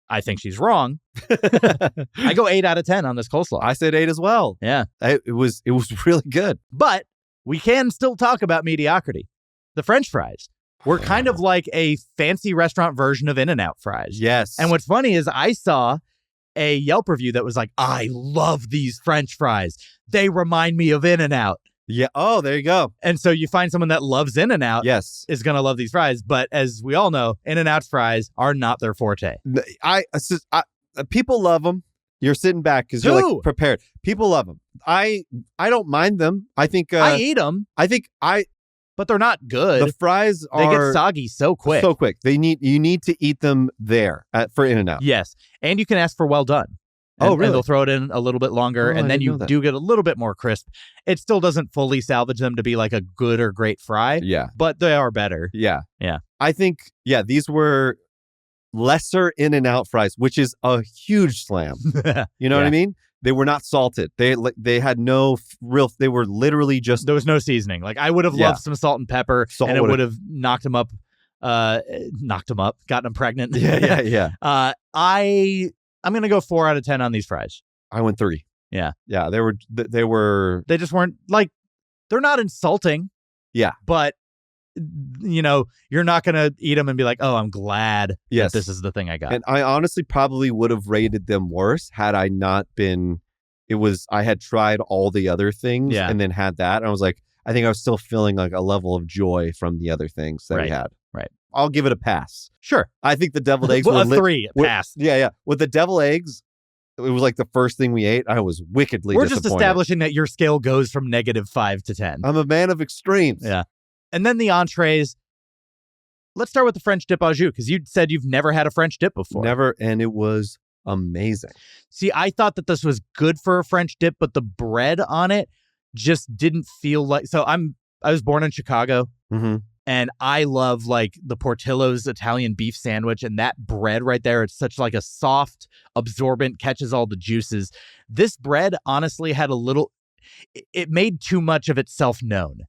I think she's wrong. I go 8 out of 10 on this coleslaw. I said 8 as well. Yeah. It was really good. But we can still talk about mediocrity. The French fries were kind of like a fancy restaurant version of In-N-Out fries. Yes. And what's funny is I saw a Yelp review that was like, I love these French fries. They remind me of In-N-Out. Yeah. Oh, there you go. And so you find someone that loves In-N-Out is going to love these fries. But as we all know, In-N-Out's fries are not their forte. People love them. You're sitting back because you're like prepared. People love them. I don't mind them. I think I eat them. But they're not good. The fries they get soggy so quick. So quick. You need to eat them there for In-N-Out. Yes. And you can ask for well done. And, really? And they'll throw it in a little bit longer, and then you do get a little bit more crisp. It still doesn't fully salvage them to be like a good or great fry. Yeah. But they are better. Yeah. Yeah. I think, these were lesser In-N-Out fries, which is a huge slam. You know what I mean? They were not salted. They had no real. They were literally just. There was no seasoning. Like I would have loved some salt and pepper, and it would have knocked them up knocked them up, gotten them pregnant. Yeah. I'm going to go 4 out of 10 on these fries. I went 3. Yeah. Yeah, they were They just weren't like, they're not insulting. Yeah. But, you know, you're not going to eat them and be like, oh, I'm glad that this is the thing I got. And I honestly probably would have rated them worse had I not been, I had tried all the other things and then had that. And I was like, I think I was still feeling like a level of joy from the other things that we had. Right. I'll give it a pass. Sure. I think the deviled eggs well, were 3, pass. Yeah. With the deviled eggs, it was like the first thing we ate. I was wickedly We're disappointed. just establishing that your scale goes from -5 to 10. I'm a man of extremes. Yeah. And then the entrees. Let's start with the French Dip Au Jus, because you said you've never had a French dip before. Never, and it was amazing. See, I thought that this was good for a French dip, but the bread on it just didn't feel like... So I was born in Chicago, and I love like the Portillo's Italian beef sandwich, and that bread right there, it's such like a soft, absorbent, catches all the juices. This bread honestly had a little... It made too much of itself known.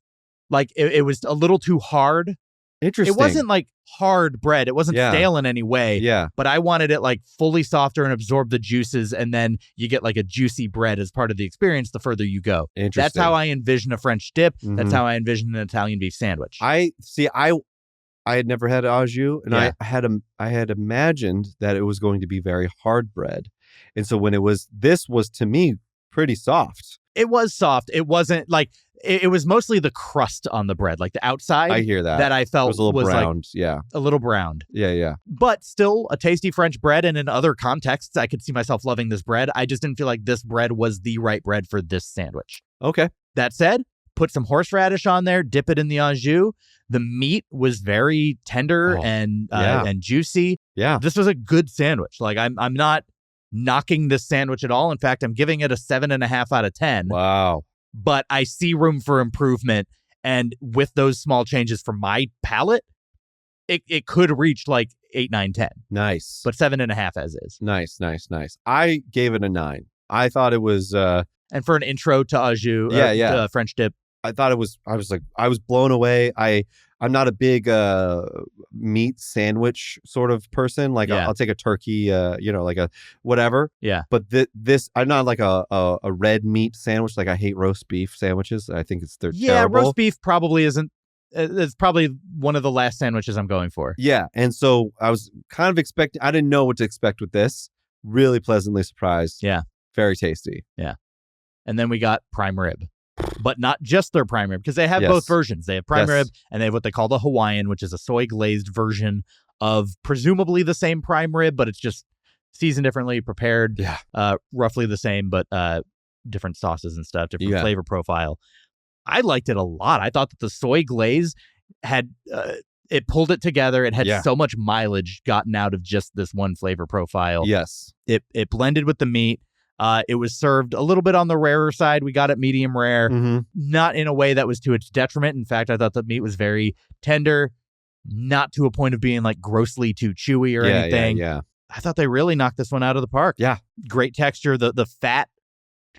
Like it was a little too hard. Interesting. It wasn't like hard bread. It wasn't stale in any way. Yeah. But I wanted it like fully softer and absorb the juices, and then you get like a juicy bread as part of the experience the further you go. Interesting. That's how I envision a French dip. That's how I envision an Italian beef sandwich. I had never had au jus, and I had imagined that it was going to be very hard bread. And so when this was to me pretty soft. It was soft. It wasn't like... It was mostly the crust on the bread, like the outside. I hear that. That I felt was a little browned. Like a little browned. Yeah. But still a tasty French bread. And in other contexts, I could see myself loving this bread. I just didn't feel like this bread was the right bread for this sandwich. Okay. That said, put some horseradish on there, dip it in the au jus. The meat was very tender and juicy. Yeah. This was a good sandwich. Like I'm not knocking this sandwich at all. In fact, I'm giving it a 7.5 out of 10. Wow. But I see room for improvement. And with those small changes for my palate, it could reach like 8, 9, 10. Nice. But 7.5 as is. Nice. I gave it a 9. I thought it was... and for an intro to au jus, French dip. I thought it was... I was blown away. I'm not a big meat sandwich sort of person. Like I'll take a turkey, like a whatever. Yeah. But this, I'm not like a red meat sandwich. Like I hate roast beef sandwiches. I think they're terrible. Roast beef probably isn't. It's probably one of the last sandwiches I'm going for. Yeah. And so I was kind of expecting, I didn't know what to expect with this. Really pleasantly surprised. Yeah. Very tasty. Yeah. And then we got prime rib. But not just their prime rib, because they have both versions. They have prime rib, and they have what they call the Hawaiian, which is a soy glazed version of presumably the same prime rib, but it's just seasoned differently, prepared roughly the same, but different sauces and stuff, different flavor profile. I liked it a lot. I thought that the soy glaze had it pulled it together. It had so much mileage gotten out of just this one flavor profile. Yes. It blended with the meat. It was served a little bit on the rarer side. We got it medium rare, not in a way that was to its detriment. In fact, I thought the meat was very tender, not to a point of being like grossly too chewy or anything. Yeah. I thought they really knocked this one out of the park. Yeah. Great texture. The fat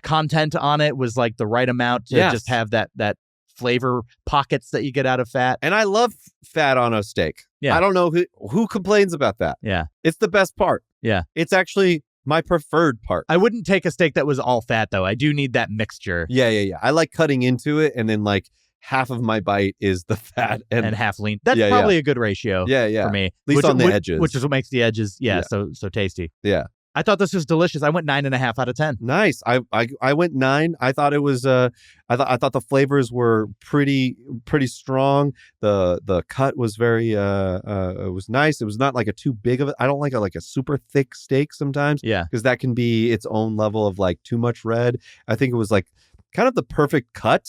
content on it was like the right amount to just have that flavor pockets that you get out of fat. And I love fat on a steak. Yeah. I don't know who complains about that. Yeah. It's the best part. Yeah. It's actually my preferred part. I wouldn't take a steak that was all fat, though. I do need that mixture. Yeah. I like cutting into it, and then like half of my bite is the fat and half lean. That's probably a good ratio for me. At least on the edges. Which is what makes the edges, so tasty. Yeah. I thought this was delicious. I went 9.5 out of 10. Nice. I went 9. I thought it was I thought the flavors were pretty strong. The cut was very it was nice. It was not like a too big of it. I don't like a super thick steak sometimes. Yeah. Because that can be its own level of like too much red. I think it was like kind of the perfect cut.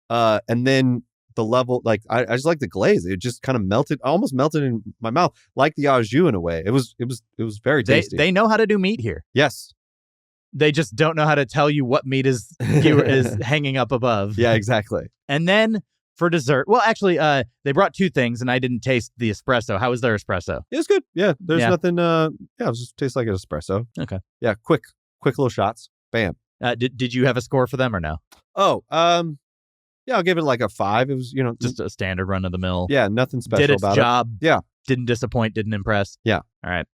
And then the level, like I just like the glaze. It just kind of almost melted in my mouth, like the au jus in a way. It was very tasty. They know how to do meat here. Yes. They just don't know how to tell you what meat is hanging up above. Yeah, exactly. And then for dessert, well, actually, they brought 2 things, and I didn't taste the espresso. How was their espresso? It was good. Yeah, there's nothing. It just tastes like an espresso. Okay. Yeah, quick little shots. Bam. Did you have a score for them or no? Oh, Yeah, I'll give it like a 5. It was, Just a standard run of the mill. yeah, nothing special Did its about job. it. Yeah. Didn't disappoint, didn't impress. Yeah. All right.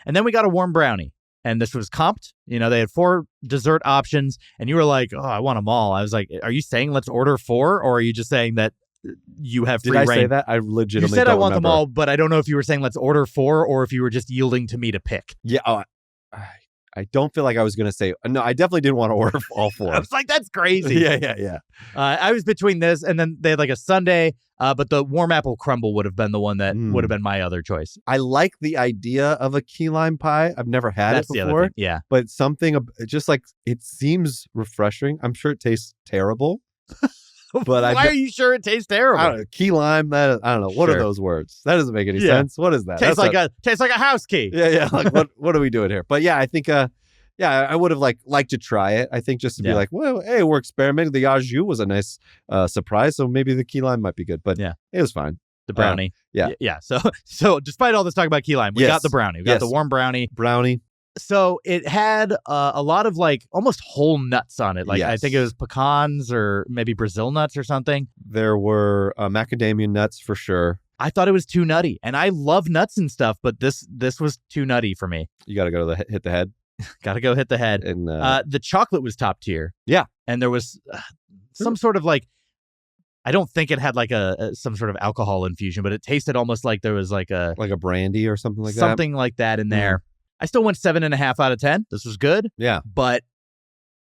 And then we got a warm brownie. And this was comped. They had 4 dessert options. And you were like, oh, I want them all. I was like, are you saying let's order 4? Or are you just saying that you have free Did I reign? say that? I legitimately You said don't I want remember. them all, but I don't know if you were saying let's order 4 or if you were just yielding to me to pick. Yeah. I don't feel like I was going to say, no, I definitely didn't want to order all 4. I was like, that's crazy. Yeah. I was between this and then they had like a sundae, but the warm apple crumble would have been the one that would have been my other choice. I like the idea of a key lime pie. I've never had That's it the other before. thing. Yeah. But something just like it seems refreshing. I'm sure it tastes terrible. But why are you sure it tastes terrible? I don't know. Key lime. I don't know. What Sure. are those words? That doesn't make any Yeah. sense. What is that? Tastes like a house key. Yeah. Like what are we doing here? But yeah, I think I would have liked to try it. I think just to be like, well, hey, we're experimenting. The Au Jus was a nice surprise, so maybe the key lime might be good. But Yeah. it was fine. The brownie. Yeah. Yeah. So despite all this talk about key lime, we Yes. got the brownie. We got Yes. the warm brownie. Brownie. So it had a lot of like almost whole nuts on it. Like I Yes. think it was pecans or maybe Brazil nuts or something. There were macadamia nuts for sure. I thought it was too nutty, and I love nuts and stuff, but this was too nutty for me. You got to go to hit the head. Got to go hit the head. And The chocolate was top tier. Yeah. And there was some sort of like, I don't think it had like some sort of alcohol infusion, but it tasted almost like there was like a brandy or something like that. something like that in there. I still went 7.5 out of 10. This was good. Yeah. But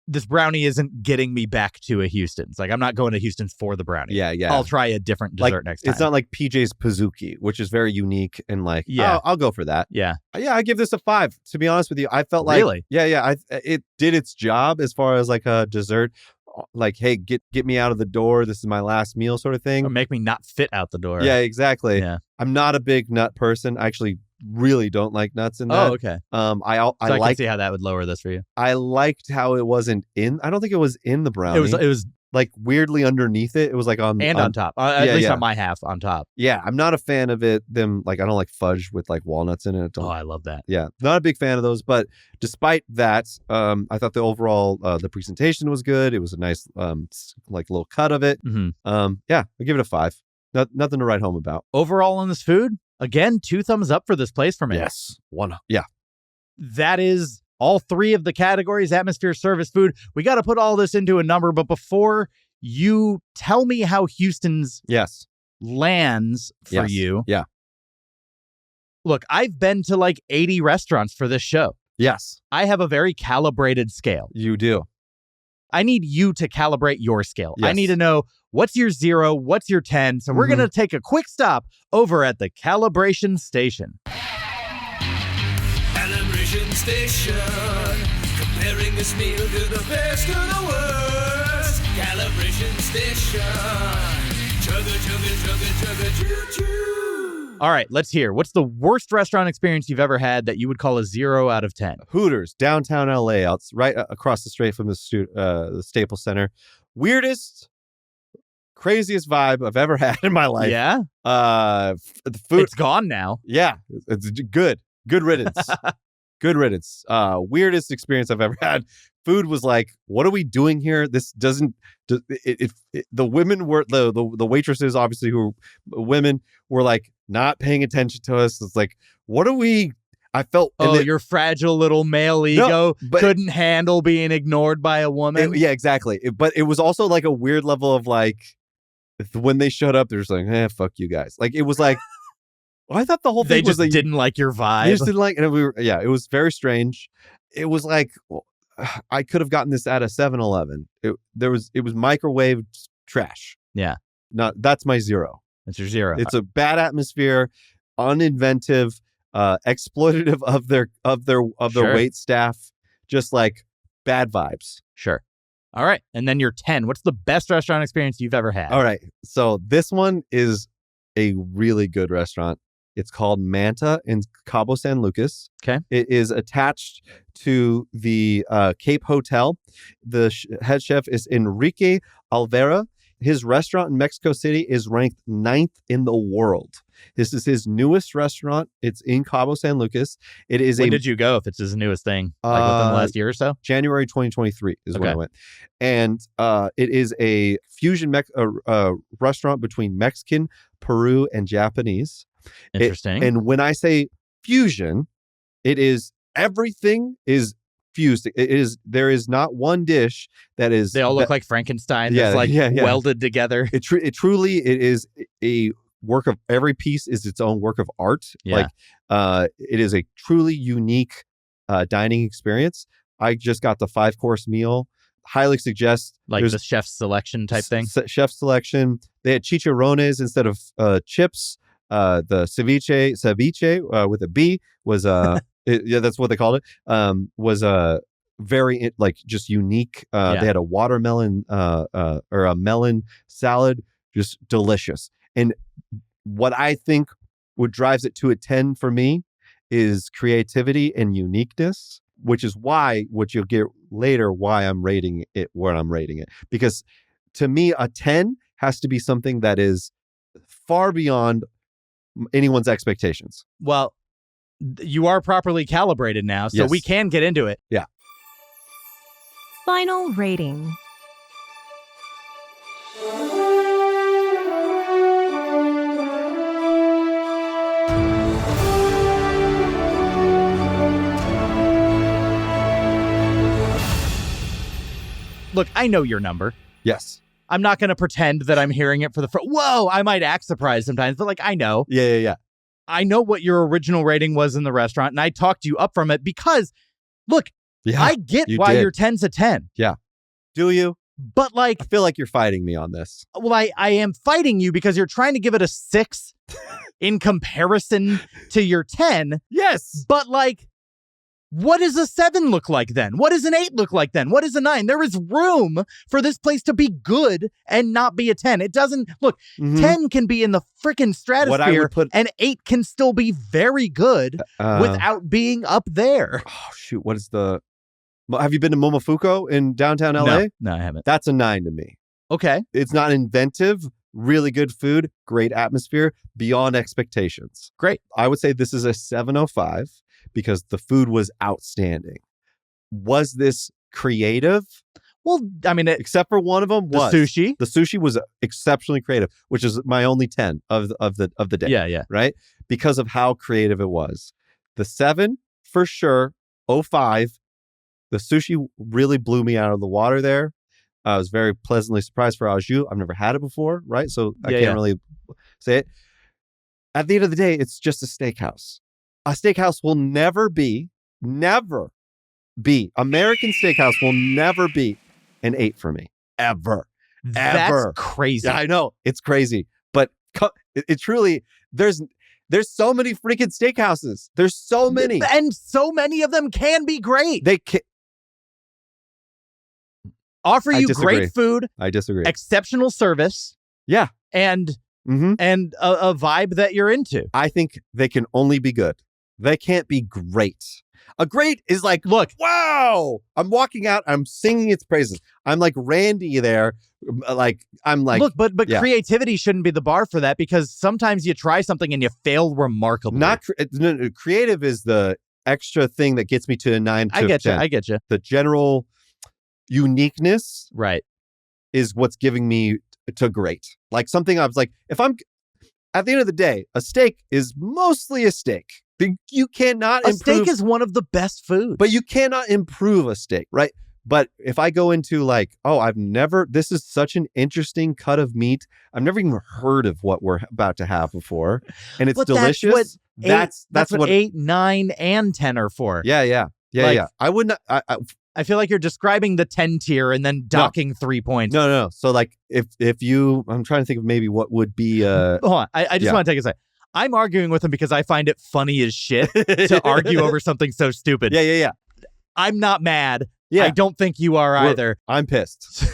this brownie isn't getting me back to a Houston's. Like I'm not going to Houston's for the brownie. Yeah. I'll try a different dessert next time. It's not like PJ's Pizookie, which is very unique and like, Yeah. I'll go for that. Yeah. Yeah, I give this a 5. To be honest with you, I felt like Really? Yeah. It did its job as far as like a dessert. Like, hey, get me out of the door. This is my last meal, sort of thing. Or make me not fit out the door. Yeah, exactly. Yeah. I'm not a big nut person. I actually really don't like nuts in that. Oh, okay. I I like can see how that would lower this for you. I liked how it wasn't in. I don't think it was in the brownie. It was like weirdly underneath it. It was like on top. At least yeah. on my half on top. Yeah, I'm not a fan of it. I don't like fudge with like walnuts in it. Oh, I love that. Yeah, not a big fan of those. But despite that, I thought the overall the presentation was good. It was a nice like little cut of it. Mm-hmm. Yeah, I give it a 5. Nothing to write home about. Overall on this food, again, 2 thumbs up for this place for me. Yes, 1. Yeah, That is all 3 of the categories: atmosphere, service, food. We got to put all this into a number. But before you tell me how Houston's yes, lands for Yes. you, Yeah. Look, I've been to like 80 restaurants for this show. yes, I have a very calibrated scale. you do. I need you to calibrate your scale. I Yes. need to know what's your 0, what's your 10. So we're Mhm. going to take a quick stop over at the calibration station. Calibration station, comparing this meal to the best of the worst. Calibration station, chugga, chugga, chugga, chugga, choo, choo. All right, let's hear. What's the worst restaurant experience you've ever had that you would call a 0 out of 10? Hooters, downtown LA, right across the street from the Staples Center. Weirdest, craziest vibe I've ever had in my life. Yeah? The food. It's gone now. Yeah, it's good. Good riddance. Good riddance. Weirdest experience I've ever had. Food was like, what are we doing here? This doesn't. The women were the waitresses, obviously, who were women, were like not paying attention to us. It's like, what are we? I felt. Oh, your fragile little male ego but- couldn't handle being ignored by a woman. Yeah, exactly. But it was also like a weird level of like, when they showed up, they're just like, fuck you guys. Like it was like. I thought the whole They thing was just didn't like your vibe. They just didn't like, and it was very strange. It was like, I could have gotten this at a 7-Eleven. It was microwave trash. Yeah. That's my 0. It's your 0. It's a bad atmosphere, uninventive, exploitative of their Sure. wait staff, just like bad vibes. Sure. All right. And then your 10. What's the best restaurant experience you've ever had? All right. So this one is a really good restaurant. It's called Manta in Cabo San Lucas. Okay. It is attached to the Cape Hotel. The head chef is Enrique Alvera. His restaurant in Mexico City is ranked 9th in the world. This is his newest restaurant. It's in Cabo San Lucas. It is When did you go? If it's his newest thing, like within the last year or so? January 2023 is when I went. And it is a fusion restaurant between Mexican, Peru, and Japanese. Interesting. And when I say fusion, it is everything is fused. There is not one dish that is. They all look like Frankenstein. That's welded together. It truly is a work of every piece is its own work of art. Yeah. It is a truly unique dining experience. I just got the 5-course meal. Highly suggest the chef's selection type thing. Chef selection. They had chicharrones instead of chips. The ceviche with a B was that's what they called it. Was very just unique. They had a watermelon or a melon salad, just delicious. And what I think what drives it to a 10 for me is creativity and uniqueness, which is why what you'll get later why I'm rating it where I'm rating it. Because to me, a 10 has to be something that is far beyond anyone's expectations. Well, you are properly calibrated now, so we can get into it. Yeah. Final rating. Look, I know your number. Yes. I'm not going to pretend that I'm hearing it for the first. Whoa, I might act surprised sometimes, but I know. Yeah. I know what your original rating was in the restaurant, and I talked you up from it because, look, I get why your 10's a 10. Yeah. Do you? But I feel like you're fighting me on this. Well, I am fighting you because you're trying to give it a 6 in comparison to your 10. Yes. But what does a 7 look like then? What does an 8 look like then? What is a 9? There is room for this place to be good and not be a 10. It doesn't, 10 can be in the freaking stratosphere and 8 can still be very good without being up there. Oh, shoot. What is have you been to Momofuku in downtown LA? No, I haven't. That's a 9 to me. Okay. It's not inventive, really good food, great atmosphere, beyond expectations. Great. I would say this is a 705. Because the food was outstanding. Was this creative? Well, I mean, except for one of them was the sushi. The sushi was exceptionally creative, which is my only 10 of the day. Yeah. Right? Because of how creative it was. The 7 for sure. 05. The sushi really blew me out of the water there. I was very pleasantly surprised for Au Jus. I've never had it before, right? So I can't really say it. At the end of the day, it's just a steakhouse. A steakhouse will never be, American steakhouse will never be an 8 for me. Ever. That's crazy. Yeah, I know. It's crazy. But it truly, there's so many freaking steakhouses. There's so many. And so many of them can be great. They can offer you great food. I disagree. Exceptional service. Yeah. And a vibe that you're into. I think they can only be good. They can't be great. A great is look, wow, I'm walking out, I'm singing its praises. I'm like Randy there. Look, but creativity shouldn't be the bar for that because sometimes you try something and you fail remarkably. Creative is the extra thing that gets me to a 9 to 10. I get you. The general uniqueness is what's giving me to great. Something I was if I'm at the end of the day, a steak is mostly a steak. You cannot improve. A steak is one of the best foods. But you cannot improve a steak, right? But if I go into this is such an interesting cut of meat. I've never even heard of what we're about to have before. And it's delicious. That's what 8, 9, and 10 are for. Yeah. I would not. I feel like you're describing the 10 tier and then docking 3 points. No. So if you, I'm trying to think of maybe what would be. Hold on. I just want to take a second. I'm arguing with him because I find it funny as shit to argue over something so stupid. Yeah. I'm not mad. Yeah. I don't think you are either. I'm pissed.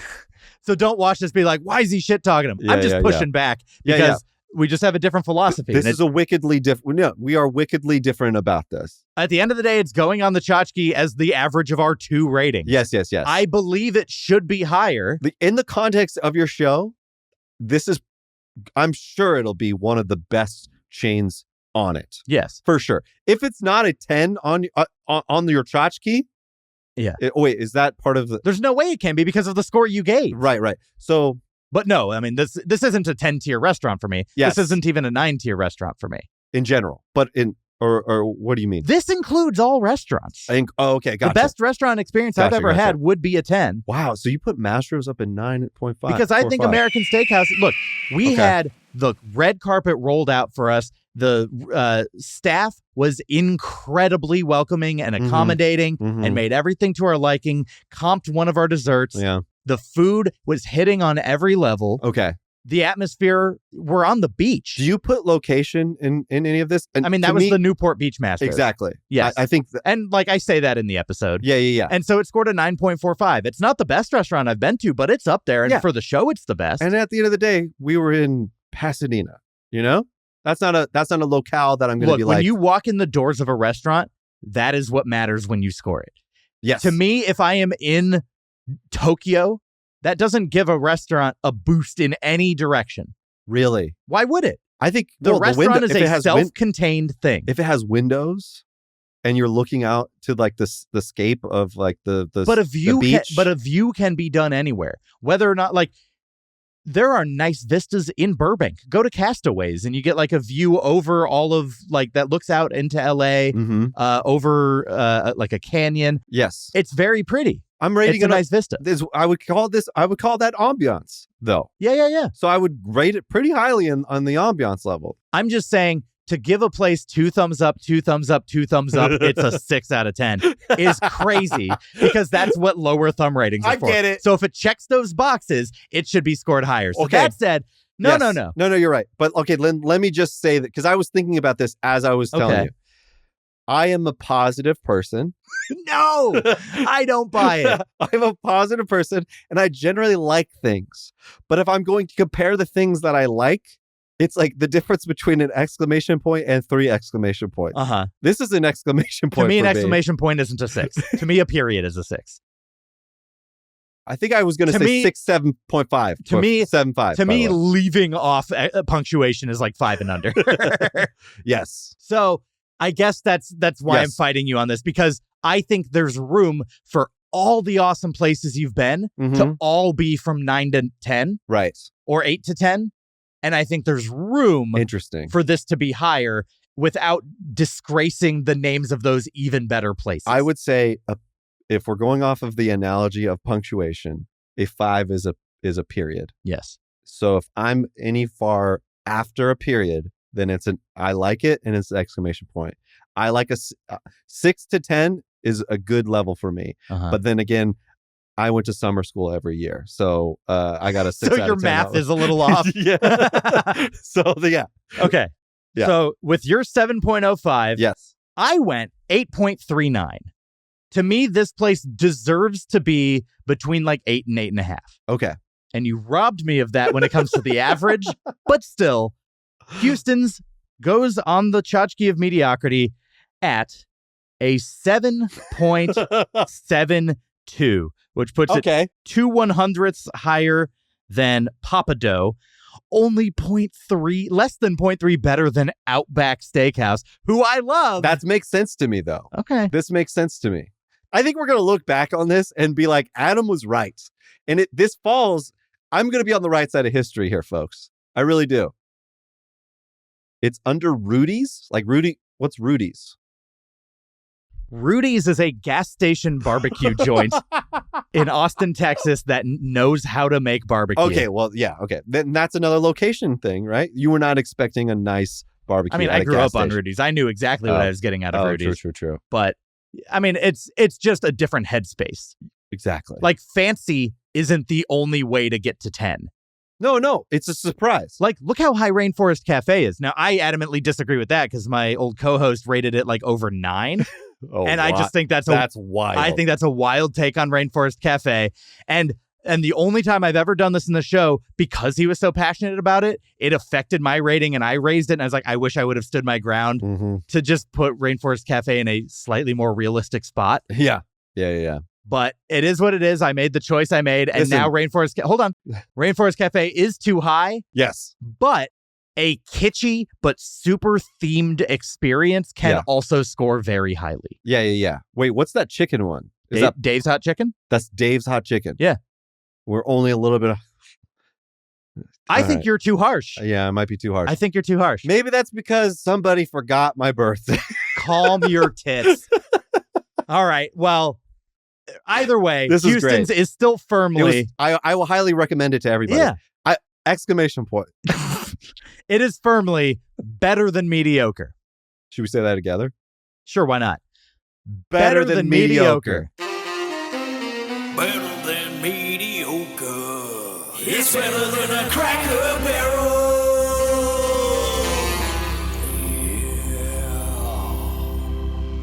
So don't watch this be like, why is he shit talking him? I'm just pushing back because we just have a different philosophy. This is a wickedly different. No, we are wickedly different about this. At the end of the day, it's going on the tchotchke as the average of our 2 ratings. Yes. I believe it should be higher. In the context of your show, I'm sure it'll be one of the best chains on it. Yes. For sure. If it's not a 10 on your tchotchke, yeah. Wait, is that part of the... There's no way it can be because of the score you gave. Right. So... But no, I mean, this isn't a 10-tier restaurant for me. Yes. This isn't even a 9-tier restaurant for me. In general. But or what do you mean? This includes all restaurants. Okay, gotcha. The best restaurant experience I've ever had would be a 10. Wow, so you put Mastro's up in 9.5. Because I think American Steakhouse, look, we had the red carpet rolled out for us. The staff was incredibly welcoming and accommodating and made everything to our liking, comped one of our desserts. Yeah. The food was hitting on every level. Okay. The atmosphere, we're on the beach. Do you put location in any of this? And I mean, that was the Newport Beach Master. Exactly. Yes. I think. And like I say that in the episode. Yeah. And so it scored a 9.45. It's not the best restaurant I've been to, but it's up there. And for the show, it's the best. And at the end of the day, we were in Pasadena, you know? That's not a locale that I'm going to be like. When you walk in the doors of a restaurant, that is what matters when you score it. Yes. To me, if I am in Tokyo, that doesn't give a restaurant a boost in any direction. Really? Why would it? I think the restaurant is a self-contained thing. If it has windows and you're looking out to like the scape of like the beach. But a view can be done anywhere. Whether or not like there are nice vistas in Burbank. Go to Castaways and you get like a view over all of like that looks out into LA, over like a canyon. Yes. It's very pretty. I'm rating it's a nice vista. I would call that ambiance though. Yeah. So I would rate it pretty highly on the ambiance level. I'm just saying to give a place 2 thumbs up, 2 thumbs up, 2 thumbs up, it's a 6 out of 10 is crazy because that's what lower thumb ratings are for. I get it. So if it checks those boxes, it should be scored higher. So that said, no. No, you're right. But okay, let me just say that because I was thinking about this as I was telling you. I am a positive person. No, I don't buy it. I'm a positive person and I generally like things. But if I'm going to compare the things that I like, it's like the difference between an exclamation point and 3 exclamation points. This is an exclamation point. To me, an exclamation point isn't a 6. To me, a period is a 6. I think I was going to say 6, 7.5. To me, 7.5. To me, leaving off punctuation is like 5 and under. Yes. So I guess that's why I'm fighting you on this, because I think there's room for all the awesome places you've been to all be from 9 to 10. Right. Or 8 to 10. And I think there's room for this to be higher without disgracing the names of those even better places. I would say if we're going off of the analogy of punctuation, a 5 is a period. Yes. So if I'm any far after a period, then I like it and it's an exclamation point. I like a 6 to 10 is a good level for me. But then again, I went to summer school every year. So I got a 6 out of 10. So your math is a little off. Yeah. Okay. Yeah. So with your 7.05, yes, I went 8.39. To me, this place deserves to be between like 8 and 8.5. Okay. And you robbed me of that when it comes to the average. But still, Houston's goes on the tchotchke of mediocrity at a 7.72, which puts it 2 100ths higher than Papa Dough. Only 0.3, less than 0.3 better than Outback Steakhouse, who I love. That makes sense to me, though. Okay. This makes sense to me. I think we're going to look back on this and be like, Adam was right. And this falls, I'm going to be on the right side of history here, folks. I really do. It's under Rudy's? Like what's Rudy's? Rudy's is a gas station barbecue joint in Austin, Texas that knows how to make barbecue. Okay, well, yeah, okay. Then that's another location thing, right? You were not expecting a nice barbecue. I mean, I grew up on Rudy's. I knew exactly what I was getting out of Rudy's. True. But, I mean, it's just a different headspace. Exactly. Like, fancy isn't the only way to get to 10. No, it's a surprise. Like, look how high Rainforest Cafe is. Now, I adamantly disagree with that because my old co-host rated it like over 9. And I just think that's wild. I think that's a wild take on Rainforest Cafe. And the only time I've ever done this in the show, because he was so passionate about it, it affected my rating and I raised it. And I was like, I wish I would have stood my ground to just put Rainforest Cafe in a slightly more realistic spot. Yeah. But it is what it is. I made the choice I made. And now hold on. Rainforest Cafe is too high. Yes. But a kitschy but super themed experience can also score very highly. Yeah. Wait, what's that chicken one? Is that Dave's Hot Chicken? That's Dave's Hot Chicken. Yeah. We're only a little bit... I think you're too harsh. Yeah, it might be too harsh. I think you're too harsh. Maybe that's because somebody forgot my birthday. Calm your tits. All right. Well, either way, Houston's is still firmly... I will highly recommend it to everybody. Yeah. Exclamation point. It is firmly better than mediocre. Should we say that together? Sure, why not? Better than mediocre. Better than mediocre. It's better than a Cracker Barrel.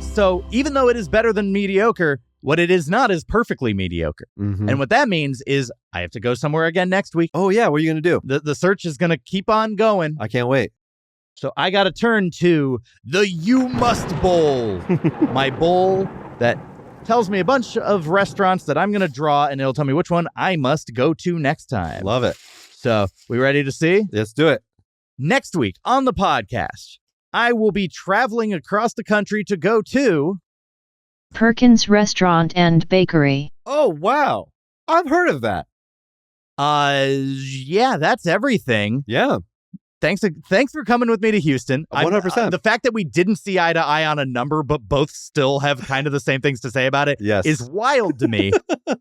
So even though it is better than mediocre, what it is not is perfectly mediocre. Mm-hmm. And what that means is I have to go somewhere again next week. Oh, yeah. What are you going to do? The search is going to keep on going. I can't wait. So I got to turn to the You Must Bowl. My bowl that tells me a bunch of restaurants that I'm going to draw, and it'll tell me which one I must go to next time. Love it. So we ready to see? Let's do it. Next week on the podcast, I will be traveling across the country to go to Perkins Restaurant and Bakery. Oh, wow. I've heard of that. Yeah, that's everything. Yeah. Thanks for coming with me to Houston. 100%. The fact that we didn't see eye to eye on a number, but both still have kind of the same things to say about it is wild to me.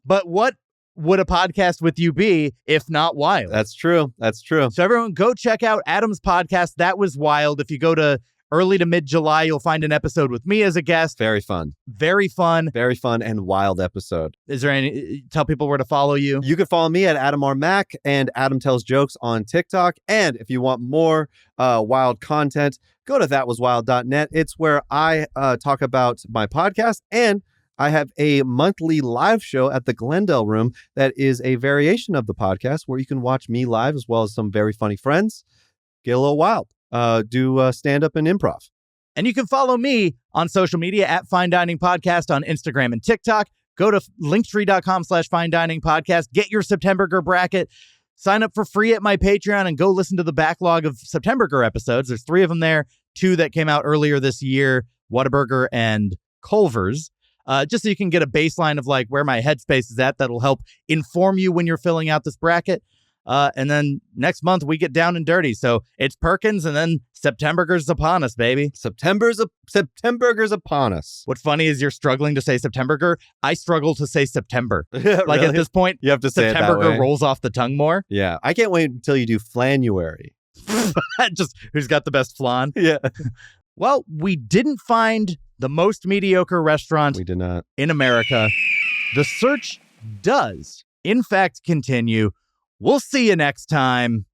But what would a podcast with you be if not wild? That's true. So everyone go check out Adam's podcast. That was wild. If you go to early to mid-July, you'll find an episode with me as a guest. Very fun. Very fun and wild episode. Is there any... Tell people where to follow you. You can follow me at Adam R. Mac and Adam Tells Jokes on TikTok. And if you want more wild content, go to thatwaswild.net. It's where I talk about my podcast, and I have a monthly live show at the Glendale Room that is a variation of the podcast where you can watch me live as well as some very funny friends get a little wild. Do stand-up and improv. And you can follow me on social media at Fine Dining Podcast on Instagram and TikTok. Go to linktree.com/Fine Dining Podcast. Get your Septemburger bracket. Sign up for free at my Patreon and go listen to the backlog of Septemburger episodes. There's 3 of them there, 2 that came out earlier this year, Whataburger and Culver's. Just so you can get a baseline of like where my headspace is at. That'll help inform you when you're filling out this bracket. And then next month we get down and dirty. So it's Perkins and then Septemburger's upon us, baby. Septemburger's upon us. What's funny is you're struggling to say Septemburger. I struggle to say September. Like Really? at this point, you have to say Septemburger rolls off the tongue more. Yeah. I can't wait until you do Flanuary. Just who's got the best flan? Yeah. Well, we didn't find the most mediocre restaurant We did not. in America. The search does, in fact, continue. We'll see you next time.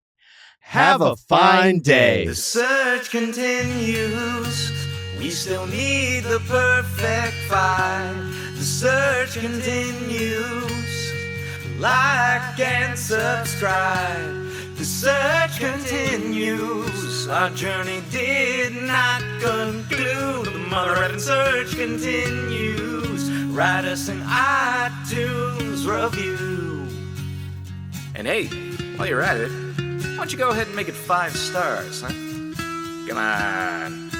Have a fine day. The search continues. We still need the perfect 5. The search continues. Like and subscribe. The search continues. Our journey did not conclude. The mother effing search continues. Write us an iTunes review. And hey, while you're at it, why don't you go ahead and make it 5 stars, huh? Come on.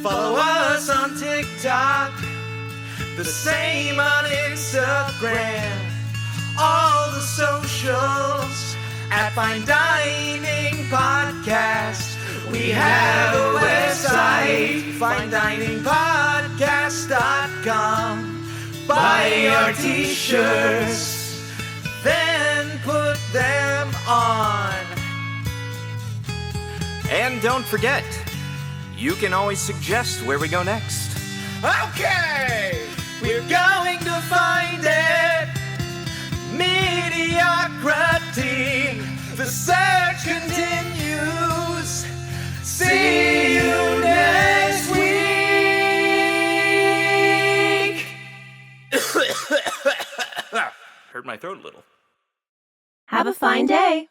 Follow us on TikTok, the same on Instagram, all the socials at Fine Dining Podcast. We have a website, finediningpodcast.com. Buy our t-shirts, then put them on. And don't forget, you can always suggest where we go next. Okay, we're going to find it. Mediocrity. The search continues. See you next week. Hurt my throat a little. Have a fine day.